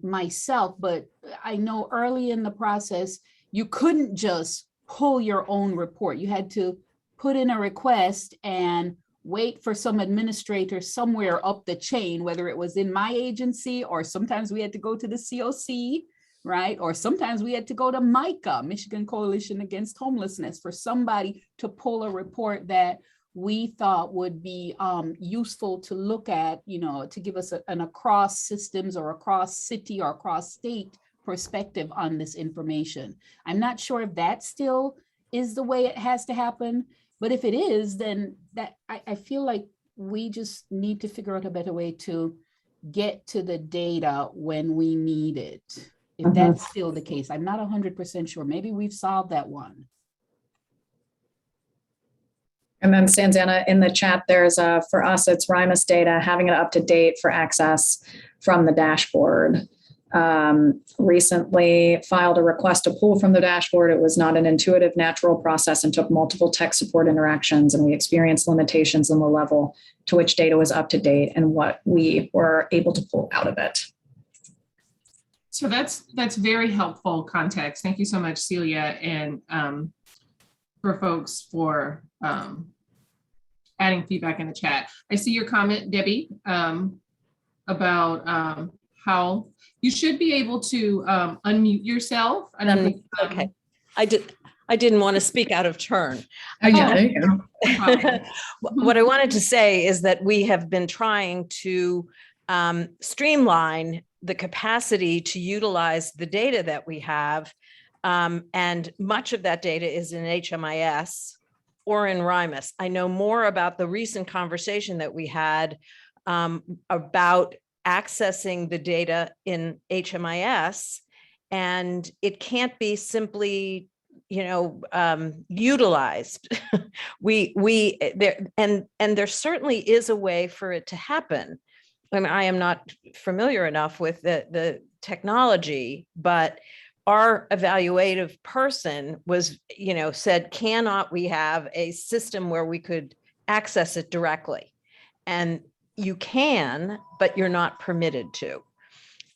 myself, but I know early in the process, you couldn't just pull your own report. You had to put in a request and wait for some administrator somewhere up the chain, whether it was in my agency, or sometimes we had to go to the COC, right? Or sometimes we had to go to MICA, Michigan Coalition Against Homelessness, for somebody to pull a report that we thought would be useful to look at, to give us an across systems or across city or across state perspective on this information. I'm not sure if that still is the way it has to happen, but if it is, then I feel like we just need to figure out a better way to get to the data when we need it. If that's still the case, I'm not 100% sure. Maybe we've solved that one. And then Sanzana, in the chat, there's for us, it's RHYTTAC data, having it up to date for access from the dashboard. Recently filed a request to pull from the dashboard. It was not an intuitive, natural process and took multiple tech support interactions, and we experienced limitations in the level to which data was up to date and what we were able to pull out of it. So that's very helpful context. Thank you so much, Celia, and for folks for adding feedback in the chat. I see your comment, Debbie, about how you should be able to unmute yourself. I don't think, okay, I didn't want to speak out of turn. Oh yeah, there you go. What I wanted to say is that we have been trying to streamline the capacity to utilize the data that we have And much of that data is in HMIS or in RHYMIS. I know more about the recent conversation that we had about accessing the data in HMIS, and it can't be simply, utilized. There certainly is a way for it to happen. I mean, I am not familiar enough with the technology, but our evaluative person was, said, cannot we have a system where we could access it directly? And you can, but you're not permitted to.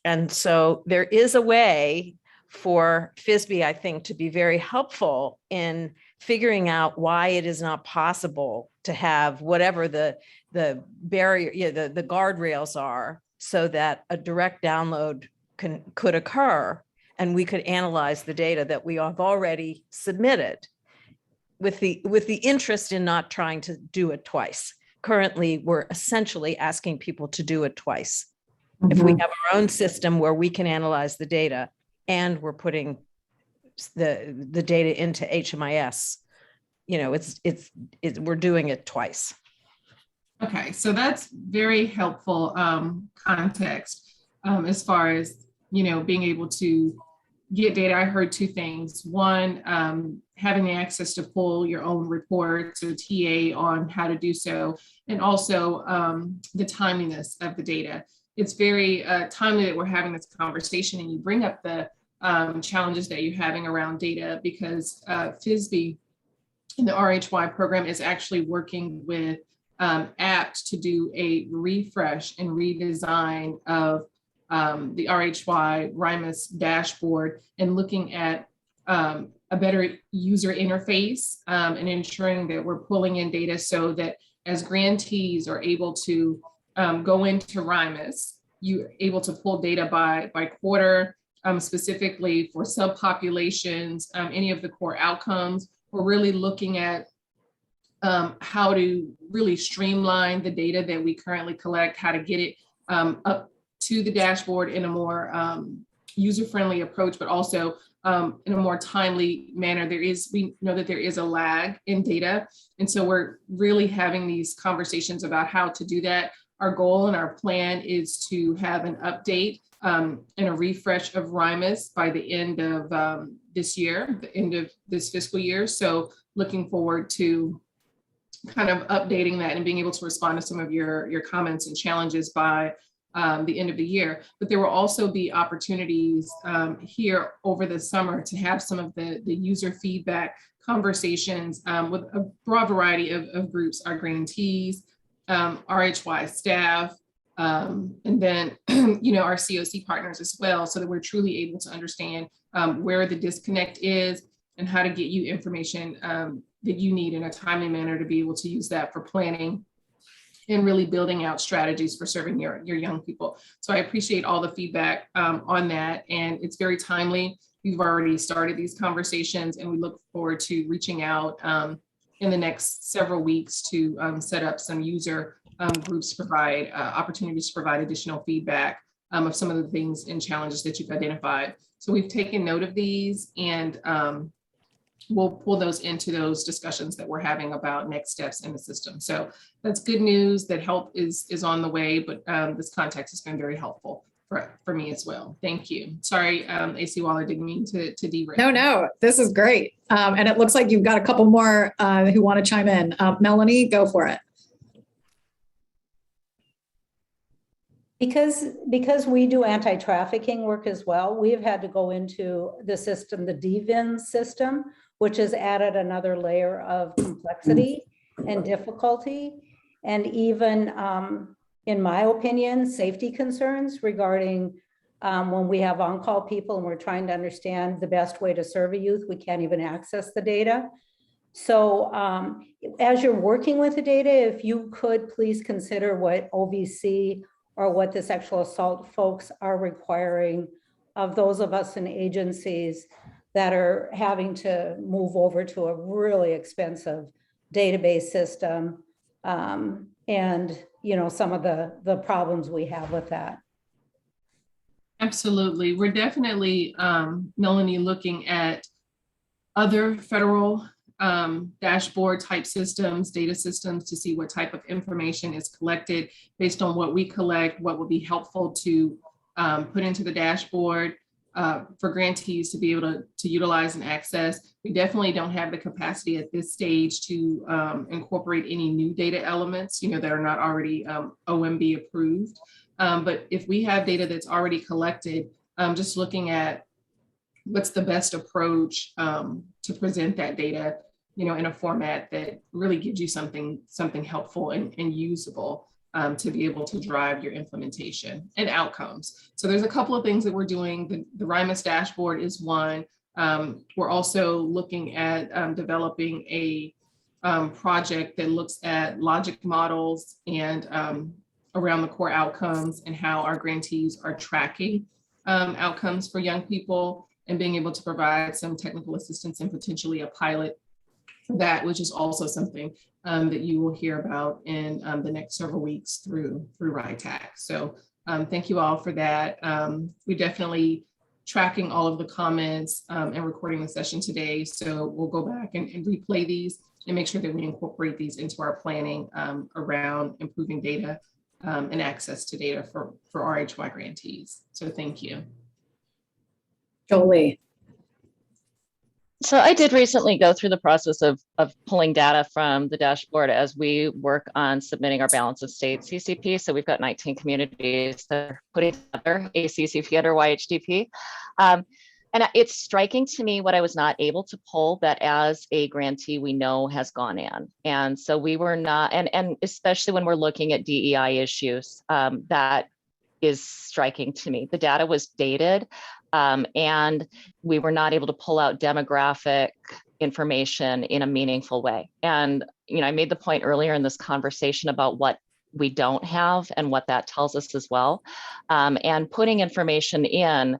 And so there is a way for FYSB, I think, to be very helpful in figuring out why it is not possible to have whatever the barrier, the guardrails are, so that a direct download could occur, and we could analyze the data that we have already submitted, with the interest in not trying to do it twice. Currently, we're essentially asking people to do it twice. Mm-hmm. If we have our own system where we can analyze the data and we're putting the data into HMIS, we're doing it twice. Okay, so that's very helpful context as far as, being able to get data. I heard two things. One, having the access to pull your own reports or TA on how to do so, and also the timeliness of the data. It's very timely that we're having this conversation, and you bring up the challenges that you're having around data, because FYSB in the RHY program is actually working with APT to do a refresh and redesign of the RHY RHYMIS dashboard, and looking at a better user interface and ensuring that we're pulling in data so that as grantees are able to go into RHYMIS, you're able to pull data by quarter, specifically for subpopulations, any of the core outcomes. We're really looking at how to really streamline the data that we currently collect, how to get it up to the dashboard in a more user-friendly approach, but also in a more timely manner. We know that there is a lag in data. And so we're really having these conversations about how to do that. Our goal and our plan is to have an update and a refresh of RHYMIS by the end of this year, the end of this fiscal year. So looking forward to kind of updating that and being able to respond to some of your comments and challenges by the end of the year. But there will also be opportunities here over the summer to have some of the user feedback conversations with a broad variety of groups, our grantees, RHY staff, and then our COC partners as well, so that we're truly able to understand where the disconnect is and how to get you information that you need in a timely manner to be able to use that for planning and really building out strategies for serving your young people. So I appreciate all the feedback on that, and it's very timely. We've already started these conversations, and we look forward to reaching out in the next several weeks to set up some user groups to provide opportunities to provide additional feedback of some of the things and challenges that you've identified. So we've taken note of these, and we'll pull those into those discussions that we're having about next steps in the system. So that's good news that help is on the way, but this context has been very helpful for me as well. Thank you. Sorry, AC Waller, didn't mean to derail. No, this is great. And it looks like you've got a couple more who want to chime in. Melanie, go for it. Because we do anti-trafficking work as well, we've had to go into the system, the DVIN system, which has added another layer of complexity and difficulty. And even, in my opinion, safety concerns regarding when we have on-call people and we're trying to understand the best way to serve a youth, we can't even access the data. So as you're working with the data, if you could please consider what OVC or what the sexual assault folks are requiring of those of us in agencies that are having to move over to a really expensive database system, and some of the problems we have with that. Absolutely. We're definitely, Melanie, looking at other federal dashboard type systems, data systems, to see what type of information is collected based on what we collect, what would be helpful to put into the dashboard for grantees to be able to utilize and access. We definitely don't have the capacity at this stage to incorporate any new data elements, that are not already OMB approved. But if we have data that's already collected, just looking at what's the best approach to present that data, in a format that really gives you something helpful and usable to be able to drive your implementation and outcomes. So there's a couple of things that we're doing. The RHYMTTAC dashboard is one. We're also looking at developing a project that looks at logic models and around the core outcomes and how our grantees are tracking outcomes for young people, and being able to provide some technical assistance and potentially a pilot for that, which is also something that you will hear about in the next several weeks through RHYTTAC. So thank you all for that. We're definitely tracking all of the comments and recording the session today. So we'll go back and replay these and make sure that we incorporate these into our planning around improving data and access to data for RHY grantees. So thank you. Jolie. So I did recently go through the process of pulling data from the dashboard as we work on submitting our balance of state CCP. So we've got 19 communities that are putting together a CCP under YHDP. And it's striking to me what I was not able to pull that as a grantee we know has gone in. And so we were not, and especially when we're looking at DEI issues, that is striking to me. The data was dated, and we were not able to pull out demographic information in a meaningful way. And, I made the point earlier in this conversation about what we don't have and what that tells us as well. And putting information in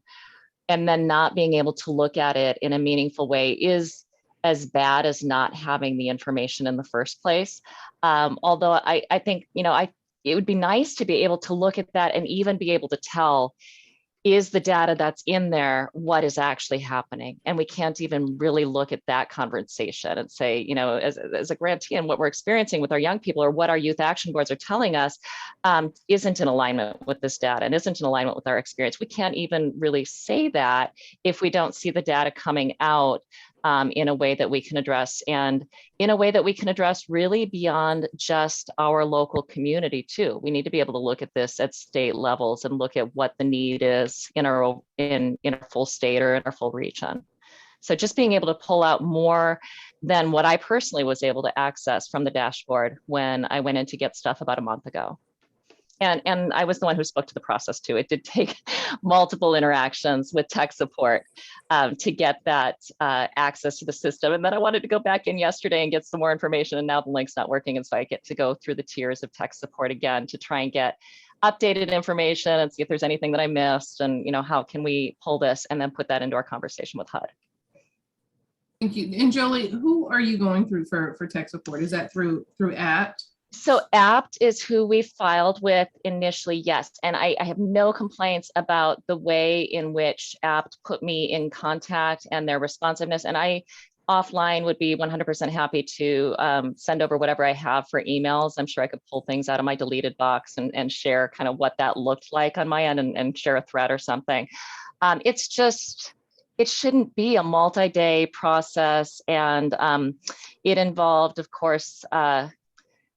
and then not being able to look at it in a meaningful way is as bad as not having the information in the first place. Although I think, it would be nice to be able to look at that and even be able to tell, is the data that's in there what is actually happening? And we can't even really look at that conversation and say, as a grantee and what we're experiencing with our young people or what our youth action boards are telling us isn't in alignment with this data and isn't in alignment with our experience. We can't even really say that if we don't see the data coming out in a way that we can address, and in a way that we can address really beyond just our local community too. We need to be able to look at this at state levels and look at what the need is in our full state or in our full region. So just being able to pull out more than what I personally was able to access from the dashboard when I went in to get stuff about a month ago. And I was the one who spoke to the process too. It did take multiple interactions with tech support to get that access to the system. And then I wanted to go back in yesterday and get some more information, and now the link's not working. And so I get to go through the tiers of tech support again to try and get updated information and see if there's anything that I missed, and how can we pull this and then put that into our conversation with HUD. Thank you. And Jolie, who are you going through for tech support? Is that through APT? So APT is who we filed with initially, yes. And I have no complaints about the way in which APT put me in contact and their responsiveness. And I offline would be 100% happy to send over whatever I have for emails. I'm sure I could pull things out of my deleted box and share kind of what that looked like on my end and share a thread or something. It's just, it shouldn't be a multi-day process. And it involved, of course,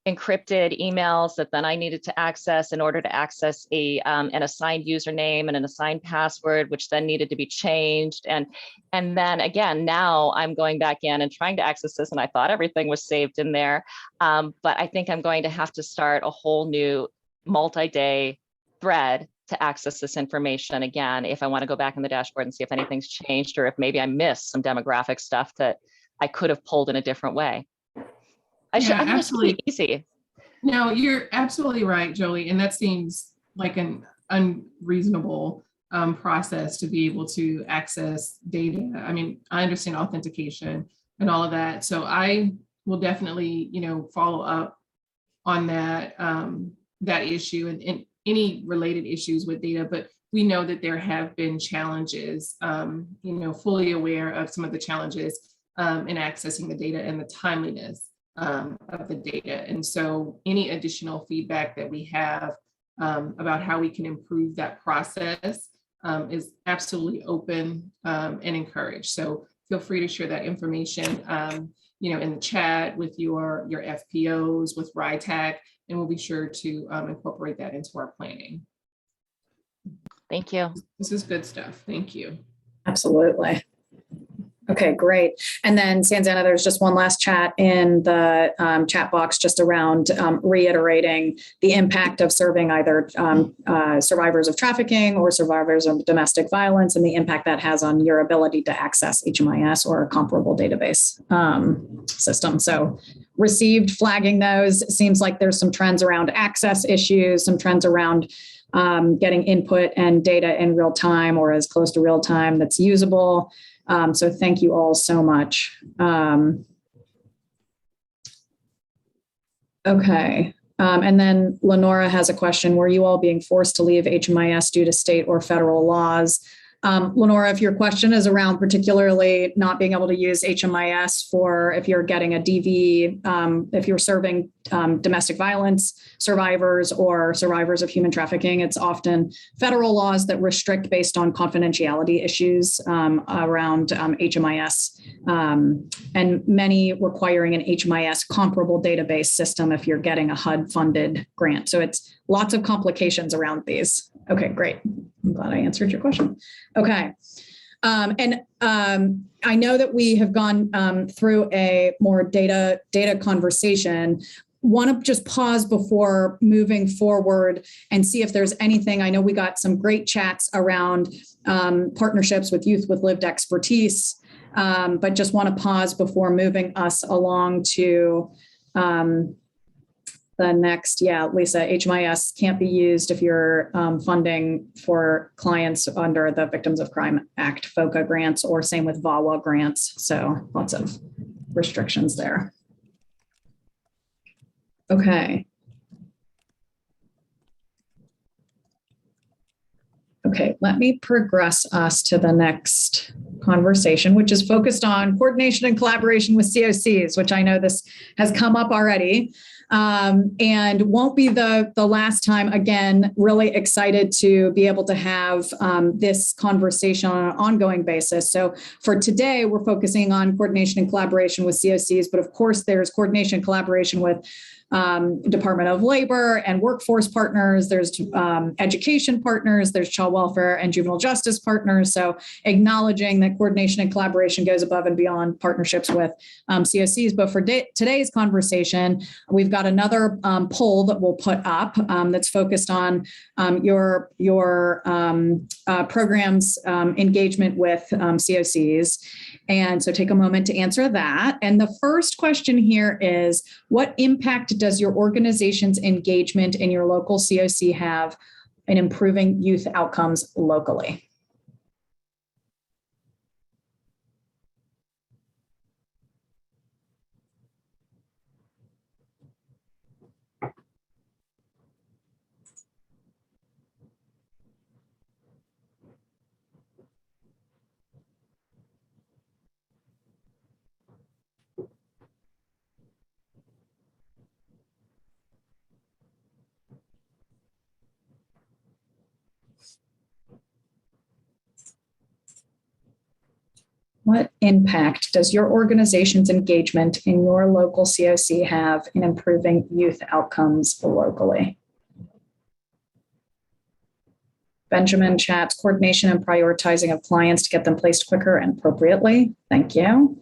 encrypted emails that then I needed to access in order to access an assigned username and an assigned password, which then needed to be changed. And then again, now I'm going back in and trying to access this, and I thought everything was saved in there. But I think I'm going to have to start a whole new multi-day thread to access this information again, if I want to go back in the dashboard and see if anything's changed, or if maybe I missed some demographic stuff that I could have pulled in a different way. Absolutely easy. No, you're absolutely right, Jolie. And that seems like an unreasonable process to be able to access data. I mean, I understand authentication and all of that. So I will definitely, follow up on that, that issue and any related issues with data. But we know that there have been challenges, fully aware of some of the challenges in accessing the data and the timeliness of the data. And so any additional feedback that we have about how we can improve that process is absolutely open and encouraged. So feel free to share that information, in the chat with your FPOs, with RHYTTAC, and we'll be sure to incorporate that into our planning. Thank you. This is good stuff. Thank you. Absolutely. Okay, great. And then Sanzana, there's just one last chat in the chat box just around reiterating the impact of serving either survivors of trafficking or survivors of domestic violence and the impact that has on your ability to access HMIS or a comparable database system. So received, flagging those. It seems like there's some trends around access issues, some trends around getting input and data in real time or as close to real time that's usable. So thank you all so much. Okay. And then Lenora has a question. Were you all being forced to leave HMIS due to state or federal laws? Lenora, if your question is around particularly not being able to use HMIS for if you're getting a DV, if you're serving domestic violence survivors or survivors of human trafficking, it's often federal laws that restrict based on confidentiality issues around HMIS, and many requiring an HMIS comparable database system if you're getting a HUD-funded grant. So it's lots of complications around these. Okay, great. I'm glad I answered your question. Okay. I know that we have gone through a more data conversation. Want to just pause before moving forward and see if there's anything. I know we got some great chats around partnerships with youth with lived expertise, but just want to pause before moving us along to the next, Lisa, HMIS can't be used if you're funding for clients under the Victims of Crime Act FOCA grants, or same with VAWA grants. So lots of restrictions there. Okay. Okay, let me progress us to the next conversation, which is focused on coordination and collaboration with COCs, which I know this has come up already. And won't be the last time. Again, really excited to be able to have this conversation on an ongoing basis. So for today, we're focusing on coordination and collaboration with COCs, but of course there's coordination and collaboration with Department of Labor and workforce partners, there's education partners, there's child welfare and juvenile justice partners. So acknowledging that coordination and collaboration goes above and beyond partnerships with COCs. But for today's conversation, we've got another poll that we'll put up that's focused on your programs engagement with COCs. And so take a moment to answer that. And the first question here is, what impact does your organization's engagement in your local COC have in improving youth outcomes locally? What impact does your organization's engagement in your local COC have in improving youth outcomes locally? Benjamin chats, coordination and prioritizing of clients to get them placed quicker and appropriately. Thank you.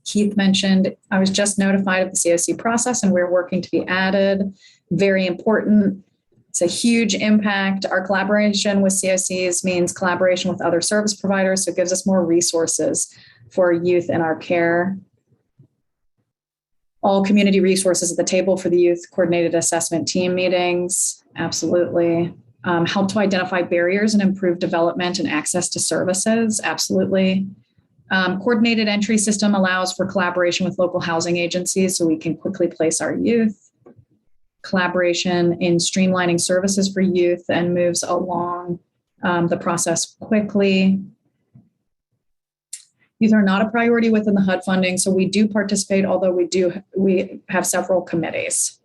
Keith mentioned, I was just notified of the COC process and we're working to be added. Very important. It's a huge impact. Our collaboration with COCs means collaboration with other service providers, so it gives us more resources for youth in our care. All community resources at the table for the youth coordinated assessment team meetings, absolutely. Help to identify barriers and improve development and access to services, absolutely. Coordinated entry system allows for collaboration with local housing agencies so we can quickly place our youth. Collaboration in streamlining services for youth and moves along the process quickly. Youth are not a priority within the HUD funding, so we do participate, although we have several committees.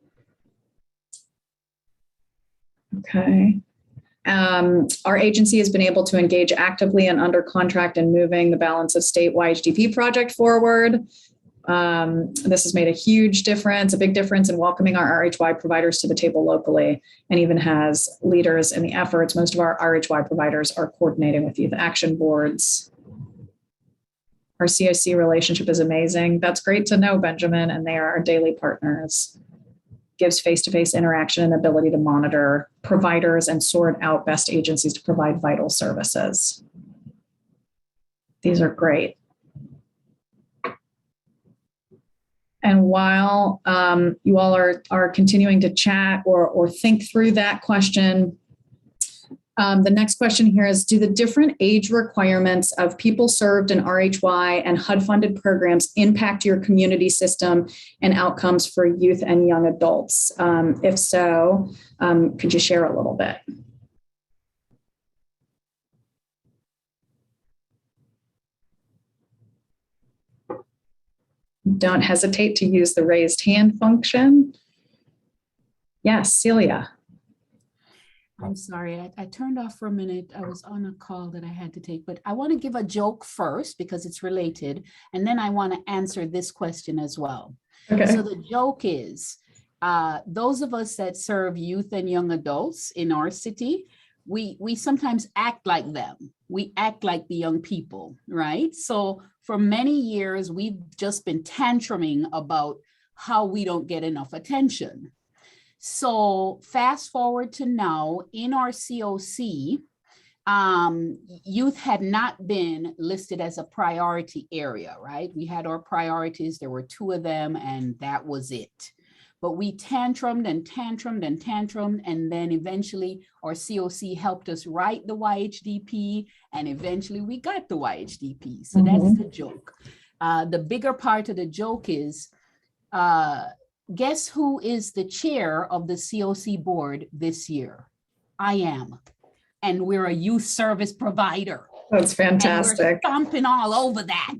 Okay. Our agency has been able to engage actively and under contract in moving the balance of state YHDP project forward. This has made a huge difference, a big difference in welcoming our RHY providers to the table locally, and even has leaders in the efforts. Most of our RHY providers are coordinating with youth action boards. Our COC relationship is amazing. That's great to know, Benjamin, and they are our daily partners. Gives face-to-face interaction and ability to monitor providers and sort out best agencies to provide vital services. These are great. And while you all are continuing to chat or think through that question, the next question here is, do the different age requirements of people served in RHY and HUD-funded programs impact your community system and outcomes for youth and young adults? If so, could you share a little bit? Don't hesitate to use the raised hand function. Yes, Celia. I'm sorry, I turned off for a minute. I was on a call that I had to take, but I want to give a joke first because it's related, and then I want to answer this question as well. Okay. So the joke is, those of us that serve youth and young adults in our city, we sometimes act like them. We act like the young people, right? So for many years, we've just been tantruming about how we don't get enough attention. So fast forward to now, in our COC, youth had not been listed as a priority area, right? We had our priorities, there were 2 of them, and that was it. But we tantrumed and tantrumed and tantrumed, and then eventually our COC helped us write the YHDP, and eventually we got the YHDP. So that's the joke. The bigger part of the joke is, guess who is the chair of the COC board this year? I am. And we're a youth service provider. That's fantastic. And we're stomping all over that.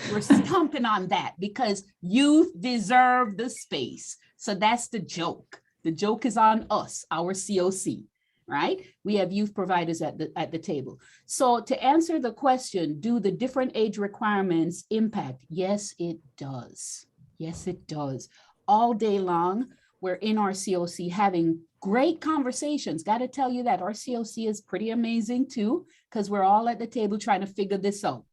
We're stomping on that because youth deserve the space. So that's the joke. The joke is on us, our COC, right? We have youth providers at the table. So to answer the question, do the different age requirements impact? Yes, it does. Yes, it does. All day long, we're in our COC having great conversations. Got to tell you that our COC is pretty amazing too, because we're all at the table trying to figure this out.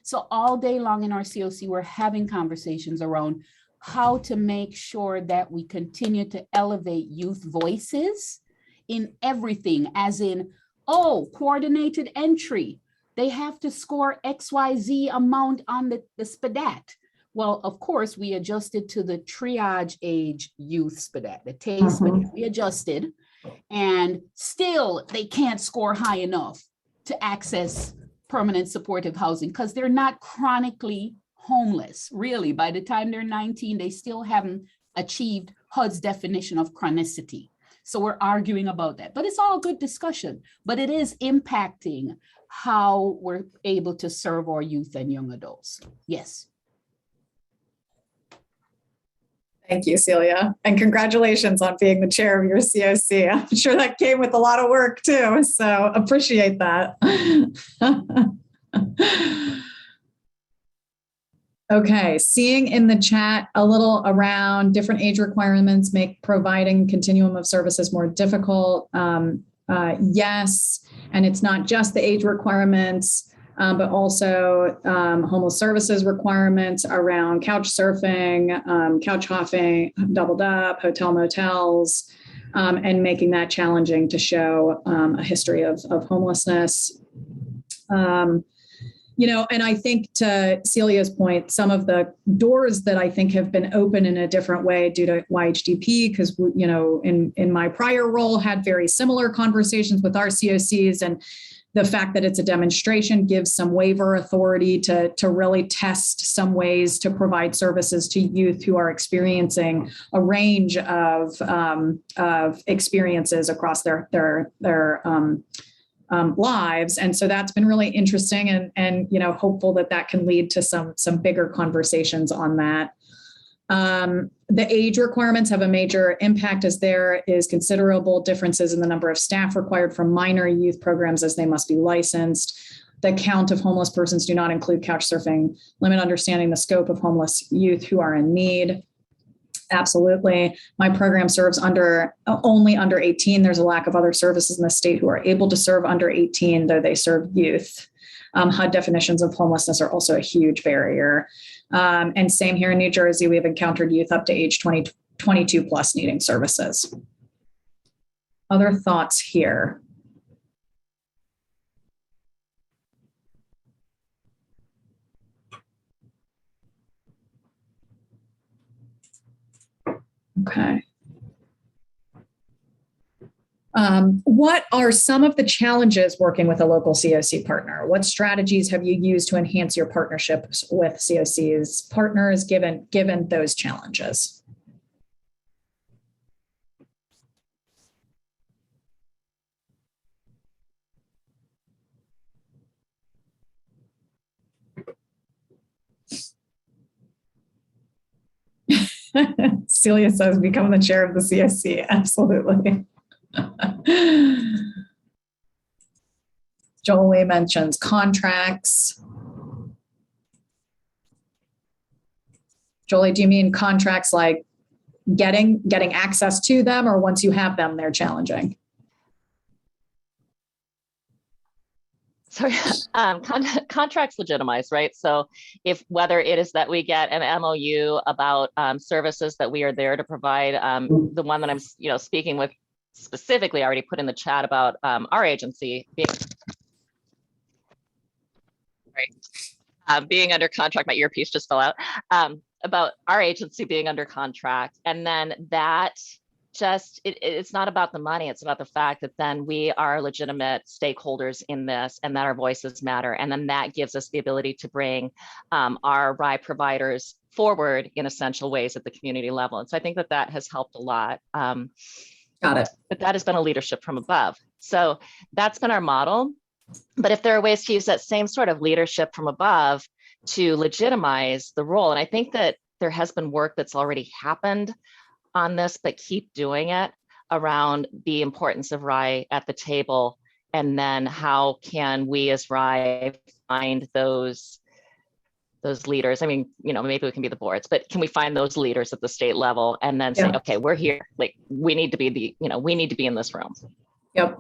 So all day long in our COC, we're having conversations around how to make sure that we continue to elevate youth voices in everything, as in, oh, coordinated entry. They have to score XYZ amount on the SPDAT. Well, of course, we adjusted to the triage age youth SPDAT, the TASE SPDAT. We adjusted, and still they can't score high enough to access permanent supportive housing because they're not chronically homeless. Really, by the time they're 19, they still haven't achieved HUD's definition of chronicity. So we're arguing about that, but it's all good discussion, but it is impacting how we're able to serve our youth and young adults. Yes. Thank you, Celia. And congratulations on being the chair of your COC. I'm sure that came with a lot of work too, so appreciate that. Okay, seeing in the chat a little around different age requirements make providing continuum of services more difficult. Yes, and it's not just the age requirements, but also homeless services requirements around couch surfing, couch hopping, doubled up, hotel motels, and making that challenging to show a history of homelessness. And I think to Celia's point, some of the doors that I think have been open in a different way due to YHDP, because, in my prior role had very similar conversations with our COCs, and the fact that it's a demonstration gives some waiver authority to really test some ways to provide services to youth who are experiencing a range of experiences across their lives. And so that's been really interesting, and hopeful that can lead to some bigger conversations on that. The age requirements have a major impact, as there is considerable differences in the number of staff required for minor youth programs, as they must be licensed. The count of homeless persons do not include couch surfing, limit understanding the scope of homeless youth who are in need. Absolutely. My program serves only under 18. There's a lack of other services in the state who are able to serve under 18, though they serve youth. HUD definitions of homelessness are also a huge barrier. And same here in New Jersey, we have encountered youth up to age 22 plus needing services. Other thoughts here? Okay. What are some of the challenges working with a local COC partner? What strategies have you used to enhance your partnerships with COCs partners given those challenges? Celia says, become the chair of the CSC. Absolutely. Jolie mentions contracts. Jolie, do you mean contracts like getting access to them, or once you have them, they're challenging? Sorry, contracts legitimize, right? So whether it is that we get an MOU about services that we are there to provide, the one that I'm speaking with specifically, I already put in the chat about our agency being under contract. My earpiece just fell out. About our agency being under contract, and then that it's not about the money. It's about the fact that then we are legitimate stakeholders in this, and that our voices matter. And then that gives us the ability to bring our RHY providers forward in essential ways at the community level. And so I think that has helped a lot. Got it. But that has been a leadership from above. So that's been our model. But if there are ways to use that same sort of leadership from above to legitimize the role, and I think that there has been work that's already happened on this, but keep doing it around the importance of RHY at the table, and then how can we as RHY find those leaders? I mean, maybe we can be the boards, but can we find those leaders at the state level and then say, okay, we're here. Like, we need to be we need to be in this room. Yep,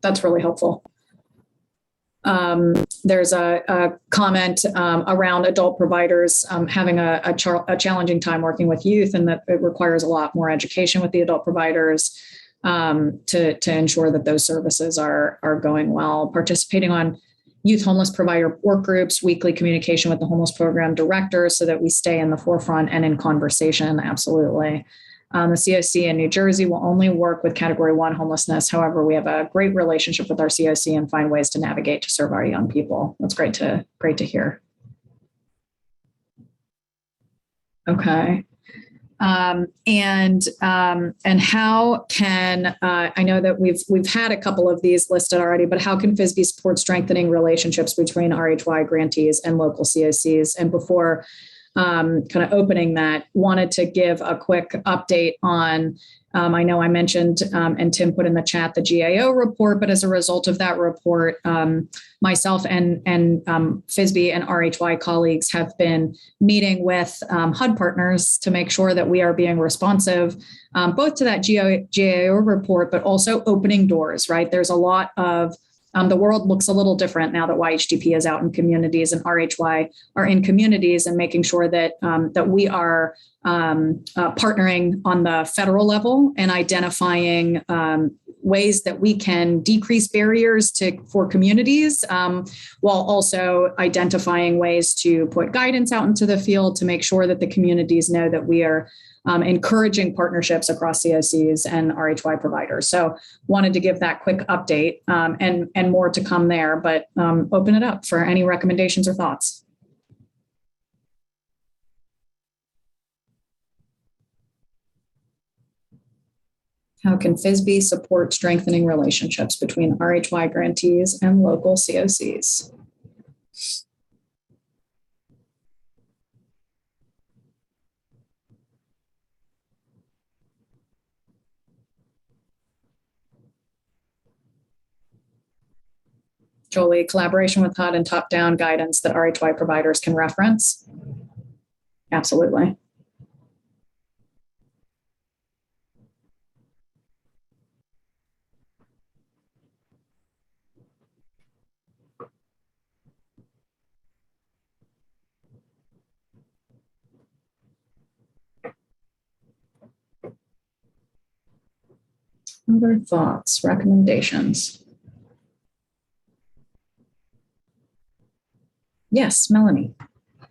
that's really helpful. There's a comment around adult providers having a challenging time working with youth, and that it requires a lot more education with the adult providers to ensure that those services are going well. Participating on youth homeless provider work groups, weekly communication with the homeless program director so that we stay in the forefront and in conversation. Absolutely. The COC in New Jersey will only work with Category 1 homelessness. However, we have a great relationship with our COC and find ways to navigate to serve our young people. That's great to hear. Okay. And how can, I know that we've had a couple of these listed already, but how can FYSB support strengthening relationships between RHY grantees and local COCs? And before kind of opening that, wanted to give a quick update on, I know I mentioned and Tim put in the chat the GAO report, but as a result of that report, myself and FYSB and RHY colleagues have been meeting with HUD partners to make sure that we are being responsive, both to that GAO report, but also opening doors, right? There's a lot of the world looks a little different now that YHDP is out in communities and RHY are in communities, and making sure that that we are partnering on the federal level and identifying ways that we can decrease barriers for communities, while also identifying ways to put guidance out into the field to make sure that the communities know that we are encouraging partnerships across COCs and RHY providers. So wanted to give that quick update, and more to come there, but open it up for any recommendations or thoughts. How can FYSB support strengthening relationships between RHY grantees and local COCs? Jolie, collaboration with HUD and top-down guidance that RHY providers can reference? Absolutely. Other thoughts, recommendations? Yes, Melanie. I'm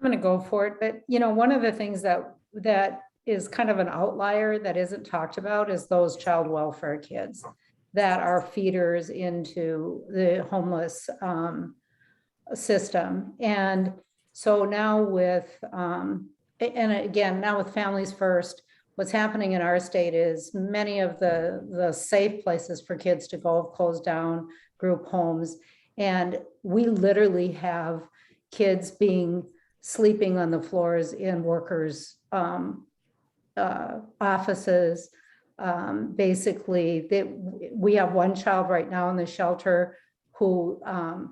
going to go for it, but one of the things that is kind of an outlier that isn't talked about is those child welfare kids that are feeders into the homeless system. And so now with, and again, now with Families First, what's happening in our state is many of the safe places for kids to go have closed down, group homes. And we literally have kids sleeping on the floors in workers' offices. Basically, we have one child right now in the shelter who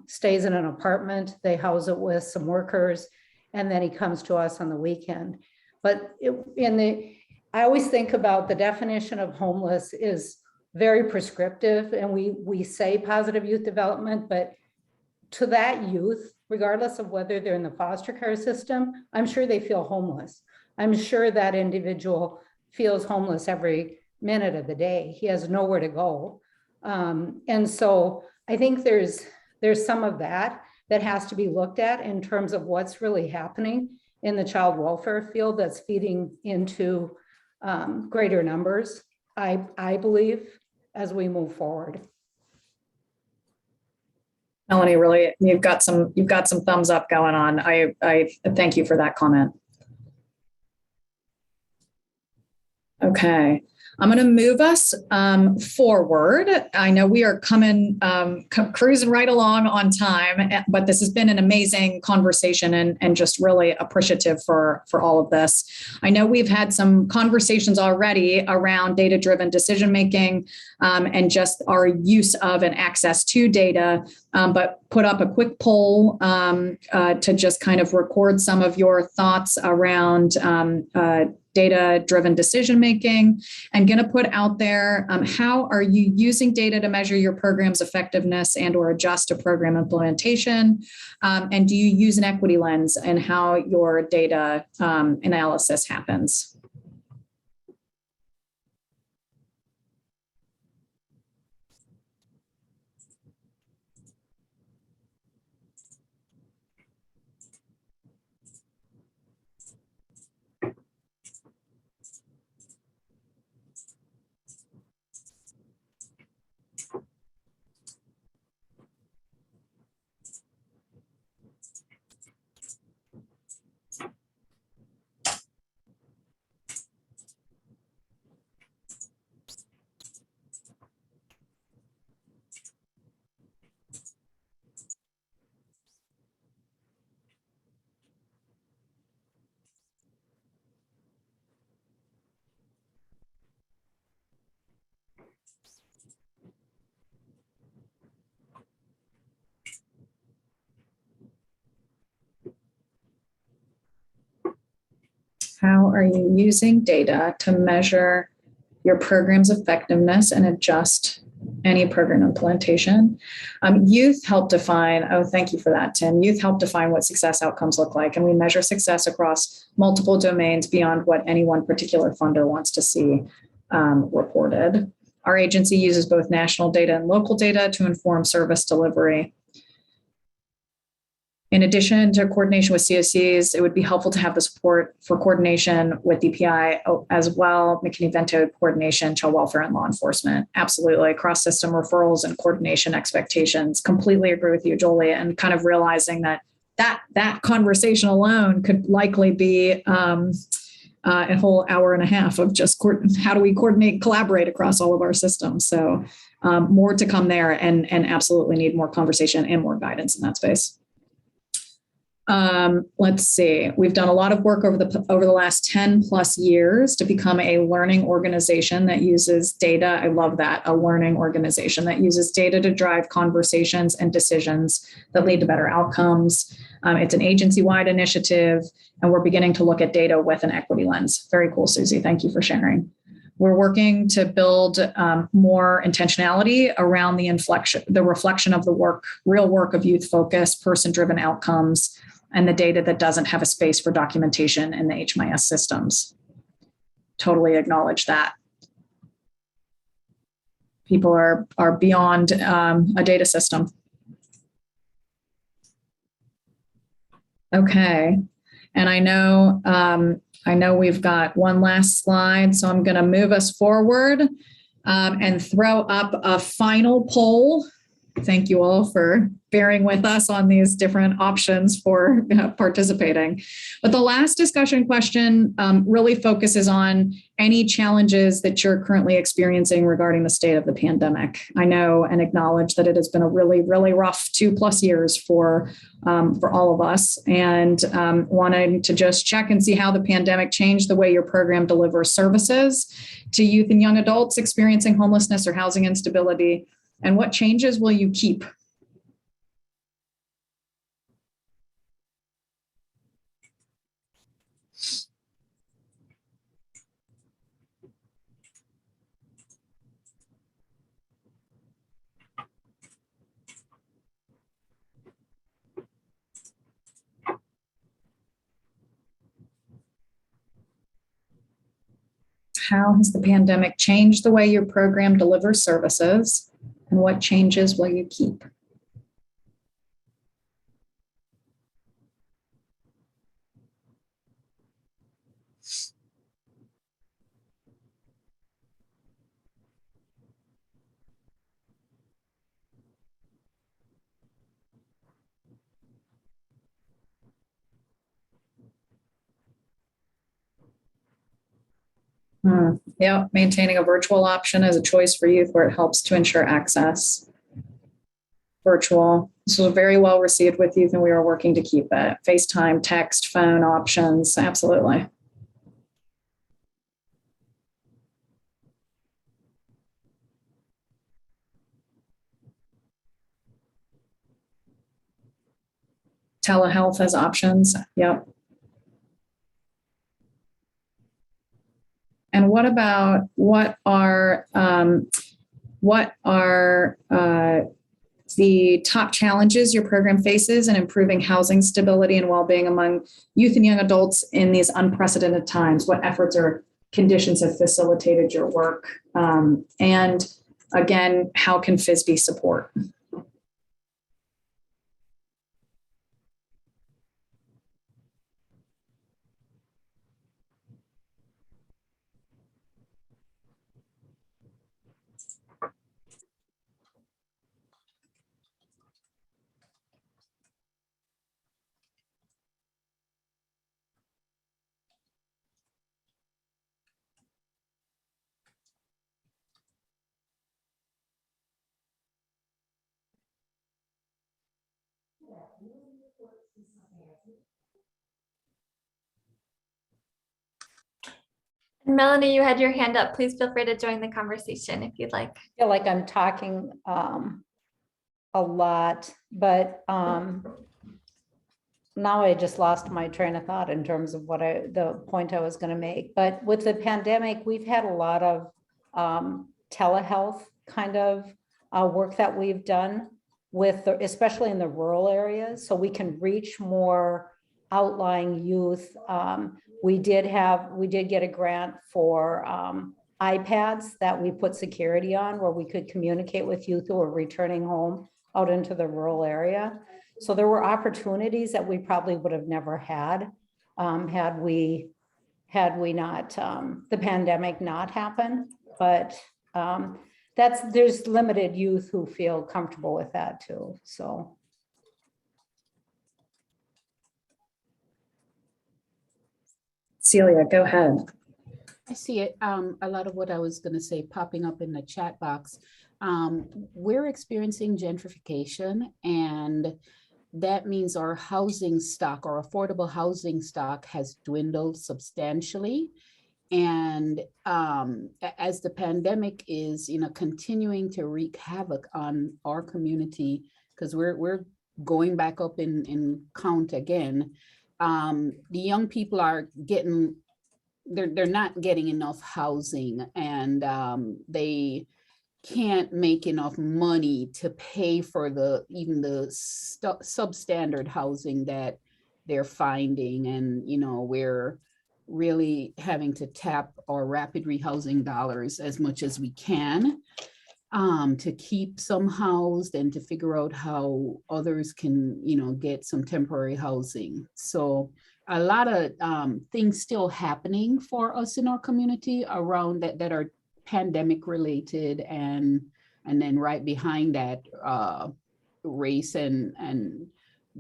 stays in an apartment. They house it with some workers, and then he comes to us on the weekend. But I always think about the definition of homeless is very prescriptive, and we say positive youth development, but to that youth, regardless of whether they're in the foster care system, I'm sure they feel homeless. I'm sure that individual feels homeless every minute of the day. He has nowhere to go. And so I think there's some of that has to be looked at in terms of what's really happening in the child welfare field that's feeding into greater numbers, I believe, as we move forward. Melanie, really, you've got some thumbs up going on. I thank you for that comment. Okay, I'm going to move us forward. I know we are cruising right along on time, but this has been an amazing conversation and just really appreciative for all of this. I know we've had some conversations already around data-driven decision-making and just our use of and access to data, but put up a quick poll to just kind of record some of your thoughts around data-driven decision-making, and going to put out there, how are you using data to measure your program's effectiveness and or adjust to program implementation? And do you use an equity lens in how your data analysis happens? How are you using data to measure your program's effectiveness and adjust any program implementation. Youth help define, oh, thank you for that, Tim. Youth help define what success outcomes look like, and we measure success across multiple domains beyond what any one particular funder wants to see reported. Our agency uses both national data and local data to inform service delivery. In addition to coordination with COCs, it would be helpful to have the support for coordination with DPI as well, McKinney-Vento coordination, child welfare, and law enforcement. Absolutely. Cross-system referrals and coordination expectations. Completely agree with you, Jolie, and kind of realizing that conversation alone could likely be a whole hour and a half of just how do we coordinate and collaborate across all of our systems. So more to come there, and absolutely need more conversation and more guidance in that space. Let's see. We've done a lot of work over the last 10 plus years to become a learning organization that uses data. I love that. A learning organization that uses data to drive conversations and decisions that lead to better outcomes. It's an agency-wide initiative, and we're beginning to look at data with an equity lens. Very cool, Susie. Thank you for sharing. We're working to build more intentionality around the reflection of the real work of youth focus, person-driven outcomes, and the data that doesn't have a space for documentation in the HMIS systems. Totally acknowledge that. People are beyond a data system. Okay, and I know we've got one last slide, so I'm going to move us forward and throw up a final poll. Thank you all for bearing with us on these different options for participating. But the last discussion question really focuses on any challenges that you're currently experiencing regarding the state of the pandemic. I know and acknowledge that it has been a really, really rough 2+ years for all of us, and wanting to just check and see how the pandemic changed the way your program delivers services to youth and young adults experiencing homelessness or housing instability. And what changes will you keep? How has the pandemic changed the way your program delivers services? And what changes will you keep? Yeah, maintaining a virtual option as a choice for youth where it helps to ensure access. Virtual. This was very well received with youth, and we are working to keep it. FaceTime, text, phone options, absolutely. Telehealth has options. Yep. And what are the top challenges your program faces in improving housing stability and well-being among youth and young adults in these unprecedented times? What efforts or conditions have facilitated your work? And again, how can FYSB support? Melanie, you had your hand up. Please feel free to join the conversation if you'd like. I feel like I'm talking a lot, but now I just lost my train of thought in terms of the point I was going to make. But with the pandemic, we've had a lot of telehealth kind of work that we've done with, especially in the rural areas, so we can reach more outlying youth. We did get a grant for iPads that we put security on, where we could communicate with youth who are returning home out into the rural area. So there were opportunities that we probably would have never had had we not, the pandemic not happened. But there's limited youth who feel comfortable with that too, so. Celia, go ahead. I see it. A lot of what I was going to say popping up in the chat box. We're experiencing gentrification, and that means our housing stock, our affordable housing stock, has dwindled substantially. And as the pandemic is, continuing to wreak havoc on our community, because we're going back up in count again, the young people are they're not getting enough housing, and they can't make enough money to pay for even the substandard housing that they're finding. And we're really having to tap our rapid rehousing dollars as much as we can to keep some housed and to figure out how others can get some temporary housing. So a lot of things still happening for us in our community around that are pandemic related, and then right behind that, race and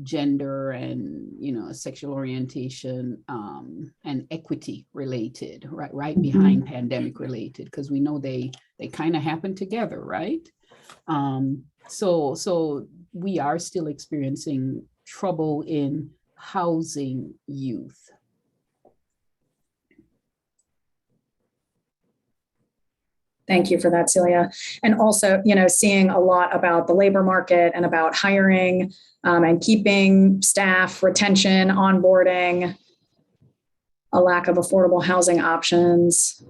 gender and sexual orientation and equity related, right behind pandemic related, because we know they kind of happen together, right? So we are still experiencing trouble in housing youth. Thank you for that, Celia. And also, seeing a lot about the labor market and about hiring and keeping staff, retention, onboarding, a lack of affordable housing options.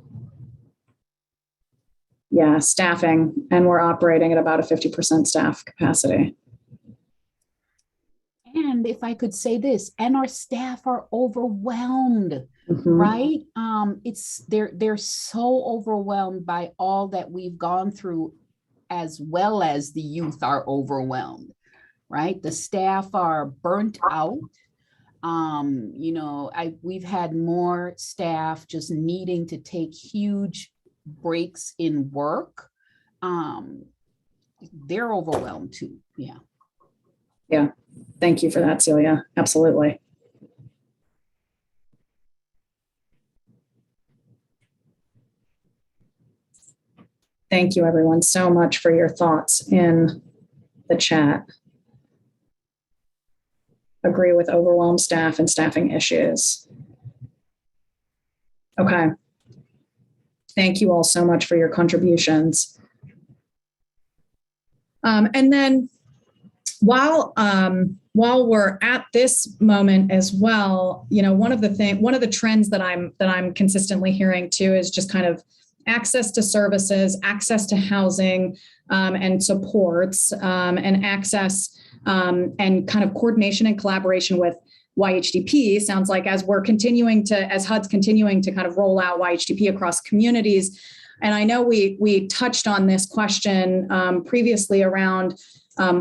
Yeah, staffing, and we're operating at about a 50% staff capacity. And if I could say this, and our staff are overwhelmed. Mm-hmm. Right? They're so overwhelmed by all that we've gone through, as well as the youth are overwhelmed, right? The staff are burnt out. We've had more staff just needing to take huge breaks in work. They're overwhelmed too. Yeah. Yeah. Thank you for that, Celia. Absolutely. Thank you, everyone, so much for your thoughts in the chat. Agree with overwhelmed staff and staffing issues. Okay. Thank you all so much for your contributions. And then while we're at this moment as well, one of the trends that I'm consistently hearing too is just kind of access to services, access to housing and supports, and access and kind of coordination and collaboration with YHDP. Sounds like as HUD's continuing to kind of roll out YHDP across communities. And I know we touched on this question previously around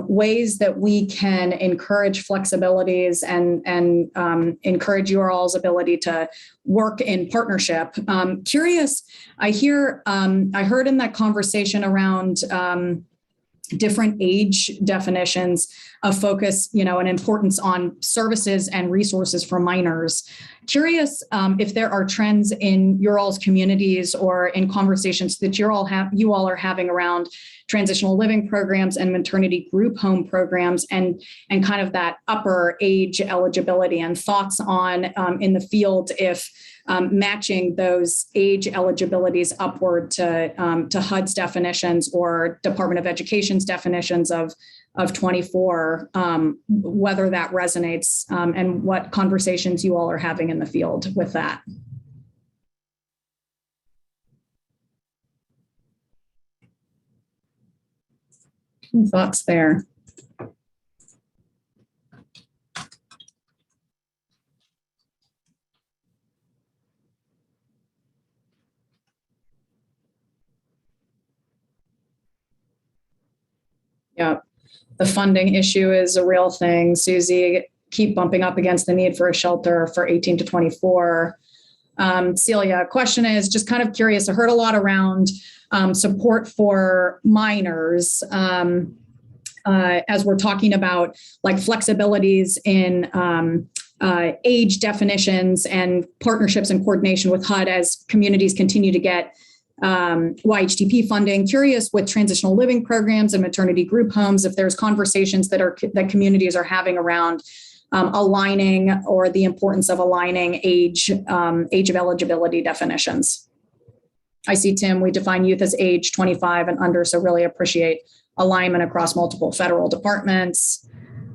ways that we can encourage flexibilities and encourage your all's ability to work in partnership. Curious, I heard in that conversation around different age definitions of focus, and importance on services and resources for minors. Curious if there are trends in your all's communities or in conversations that you all are having around transitional living programs and maternity group home programs and kind of that upper age eligibility, and thoughts on in the field if matching those age eligibilities upward to HUD's definitions or Department of Education's definitions of 24, whether that resonates and what conversations you all are having in the field with that. Any thoughts there? Yeah, the funding issue is a real thing. Susie, keep bumping up against the need for a shelter for 18 to 24. Celia, question is just kind of curious. I heard a lot around support for minors as we're talking about like flexibilities in age definitions and partnerships and coordination with HUD as communities continue to get YHTP funding. Curious with transitional living programs and maternity group homes, if there's conversations that communities are having around aligning or the importance of aligning age of eligibility definitions. I see, Tim, we define youth as age 25 and under, so really appreciate alignment across multiple federal departments.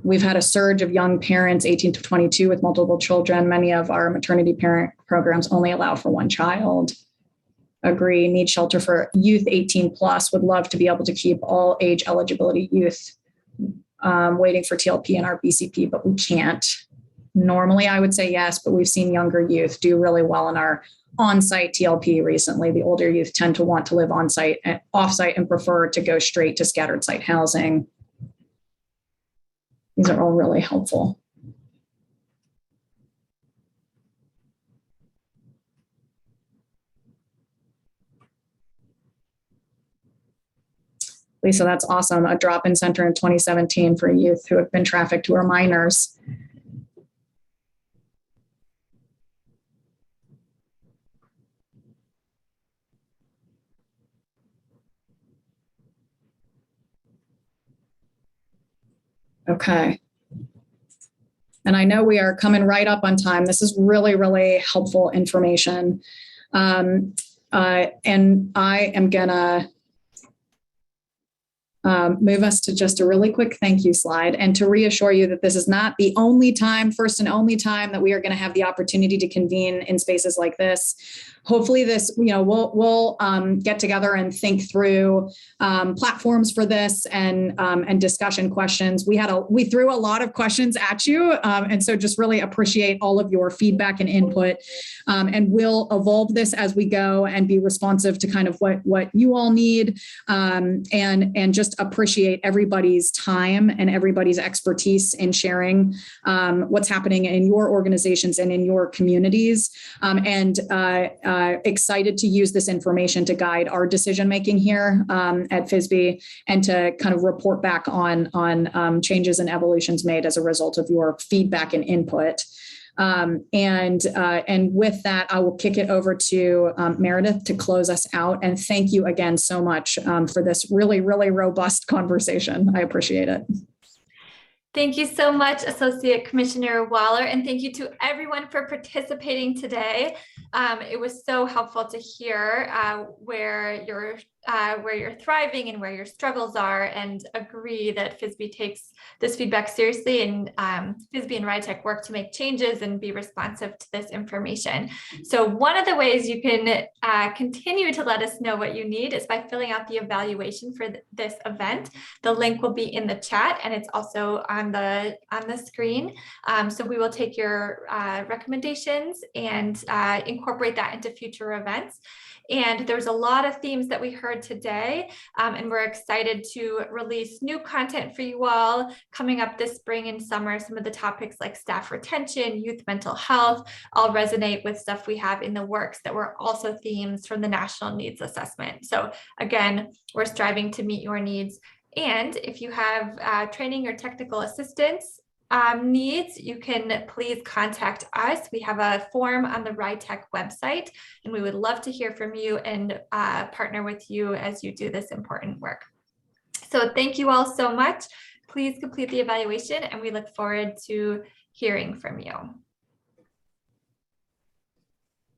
We've had a surge of young parents, 18 to 22 with multiple children. Many of our maternity parent programs only allow for one child. Agree, need shelter for youth 18 plus, would love to be able to keep all age eligibility youth waiting for TLP and our BCP, but we can't. Normally I would say yes, but we've seen younger youth do really well in our on-site TLP recently. The older youth tend to want to live on-site and off-site and prefer to go straight to scattered site housing. These are all really helpful. Lisa, that's awesome. A drop-in center in 2017 for youth who have been trafficked who are minors. Okay. And I know we are coming right up on time. This is really, really helpful information. And I am gonna move us to just a really quick thank you slide and to reassure you that this is not the only time, first and only time that we are going to have the opportunity to convene in spaces like this. Hopefully this, we'll get together and think through platforms for this and discussion questions. We threw a lot of questions at you. And so just really appreciate all of your feedback and input. And we'll evolve this as we go and be responsive to kind of what you all need and just appreciate everybody's time and everybody's expertise in sharing what's happening in your organizations and in your communities. Excited to use this information to guide our decision-making here at FYSB and to kind of report back on changes and evolutions made as a result of your feedback and input. And with that, I will kick it over to Meredith to close us out. And thank you again so much for this really, really robust conversation. I appreciate it. Thank you so much, Associate Commissioner Waller, and thank you to everyone for participating today. It was so helpful to hear where you're thriving and where your struggles are, and agree that FYSB takes this feedback seriously, and FYSB and RHYTTAC work to make changes and be responsive to this information. So one of the ways you can continue to let us know what you need is by filling out the evaluation for this event. The link will be in the chat, and it's also on the screen. So we will take your recommendations and incorporate that into future events. And there's a lot of themes that we heard today, and we're excited to release new content for you all coming up this spring and summer. Some of the topics like staff retention, youth mental health, all resonate with stuff we have in the works that were also themes from the National Needs Assessment. So again, we're striving to meet your needs. And if you have training or technical assistance needs, you can please contact us. We have a form on the RHYTTAC website, and we would love to hear from you and partner with you as you do this important work. So thank you all so much. Please complete the evaluation, and we look forward to hearing from you.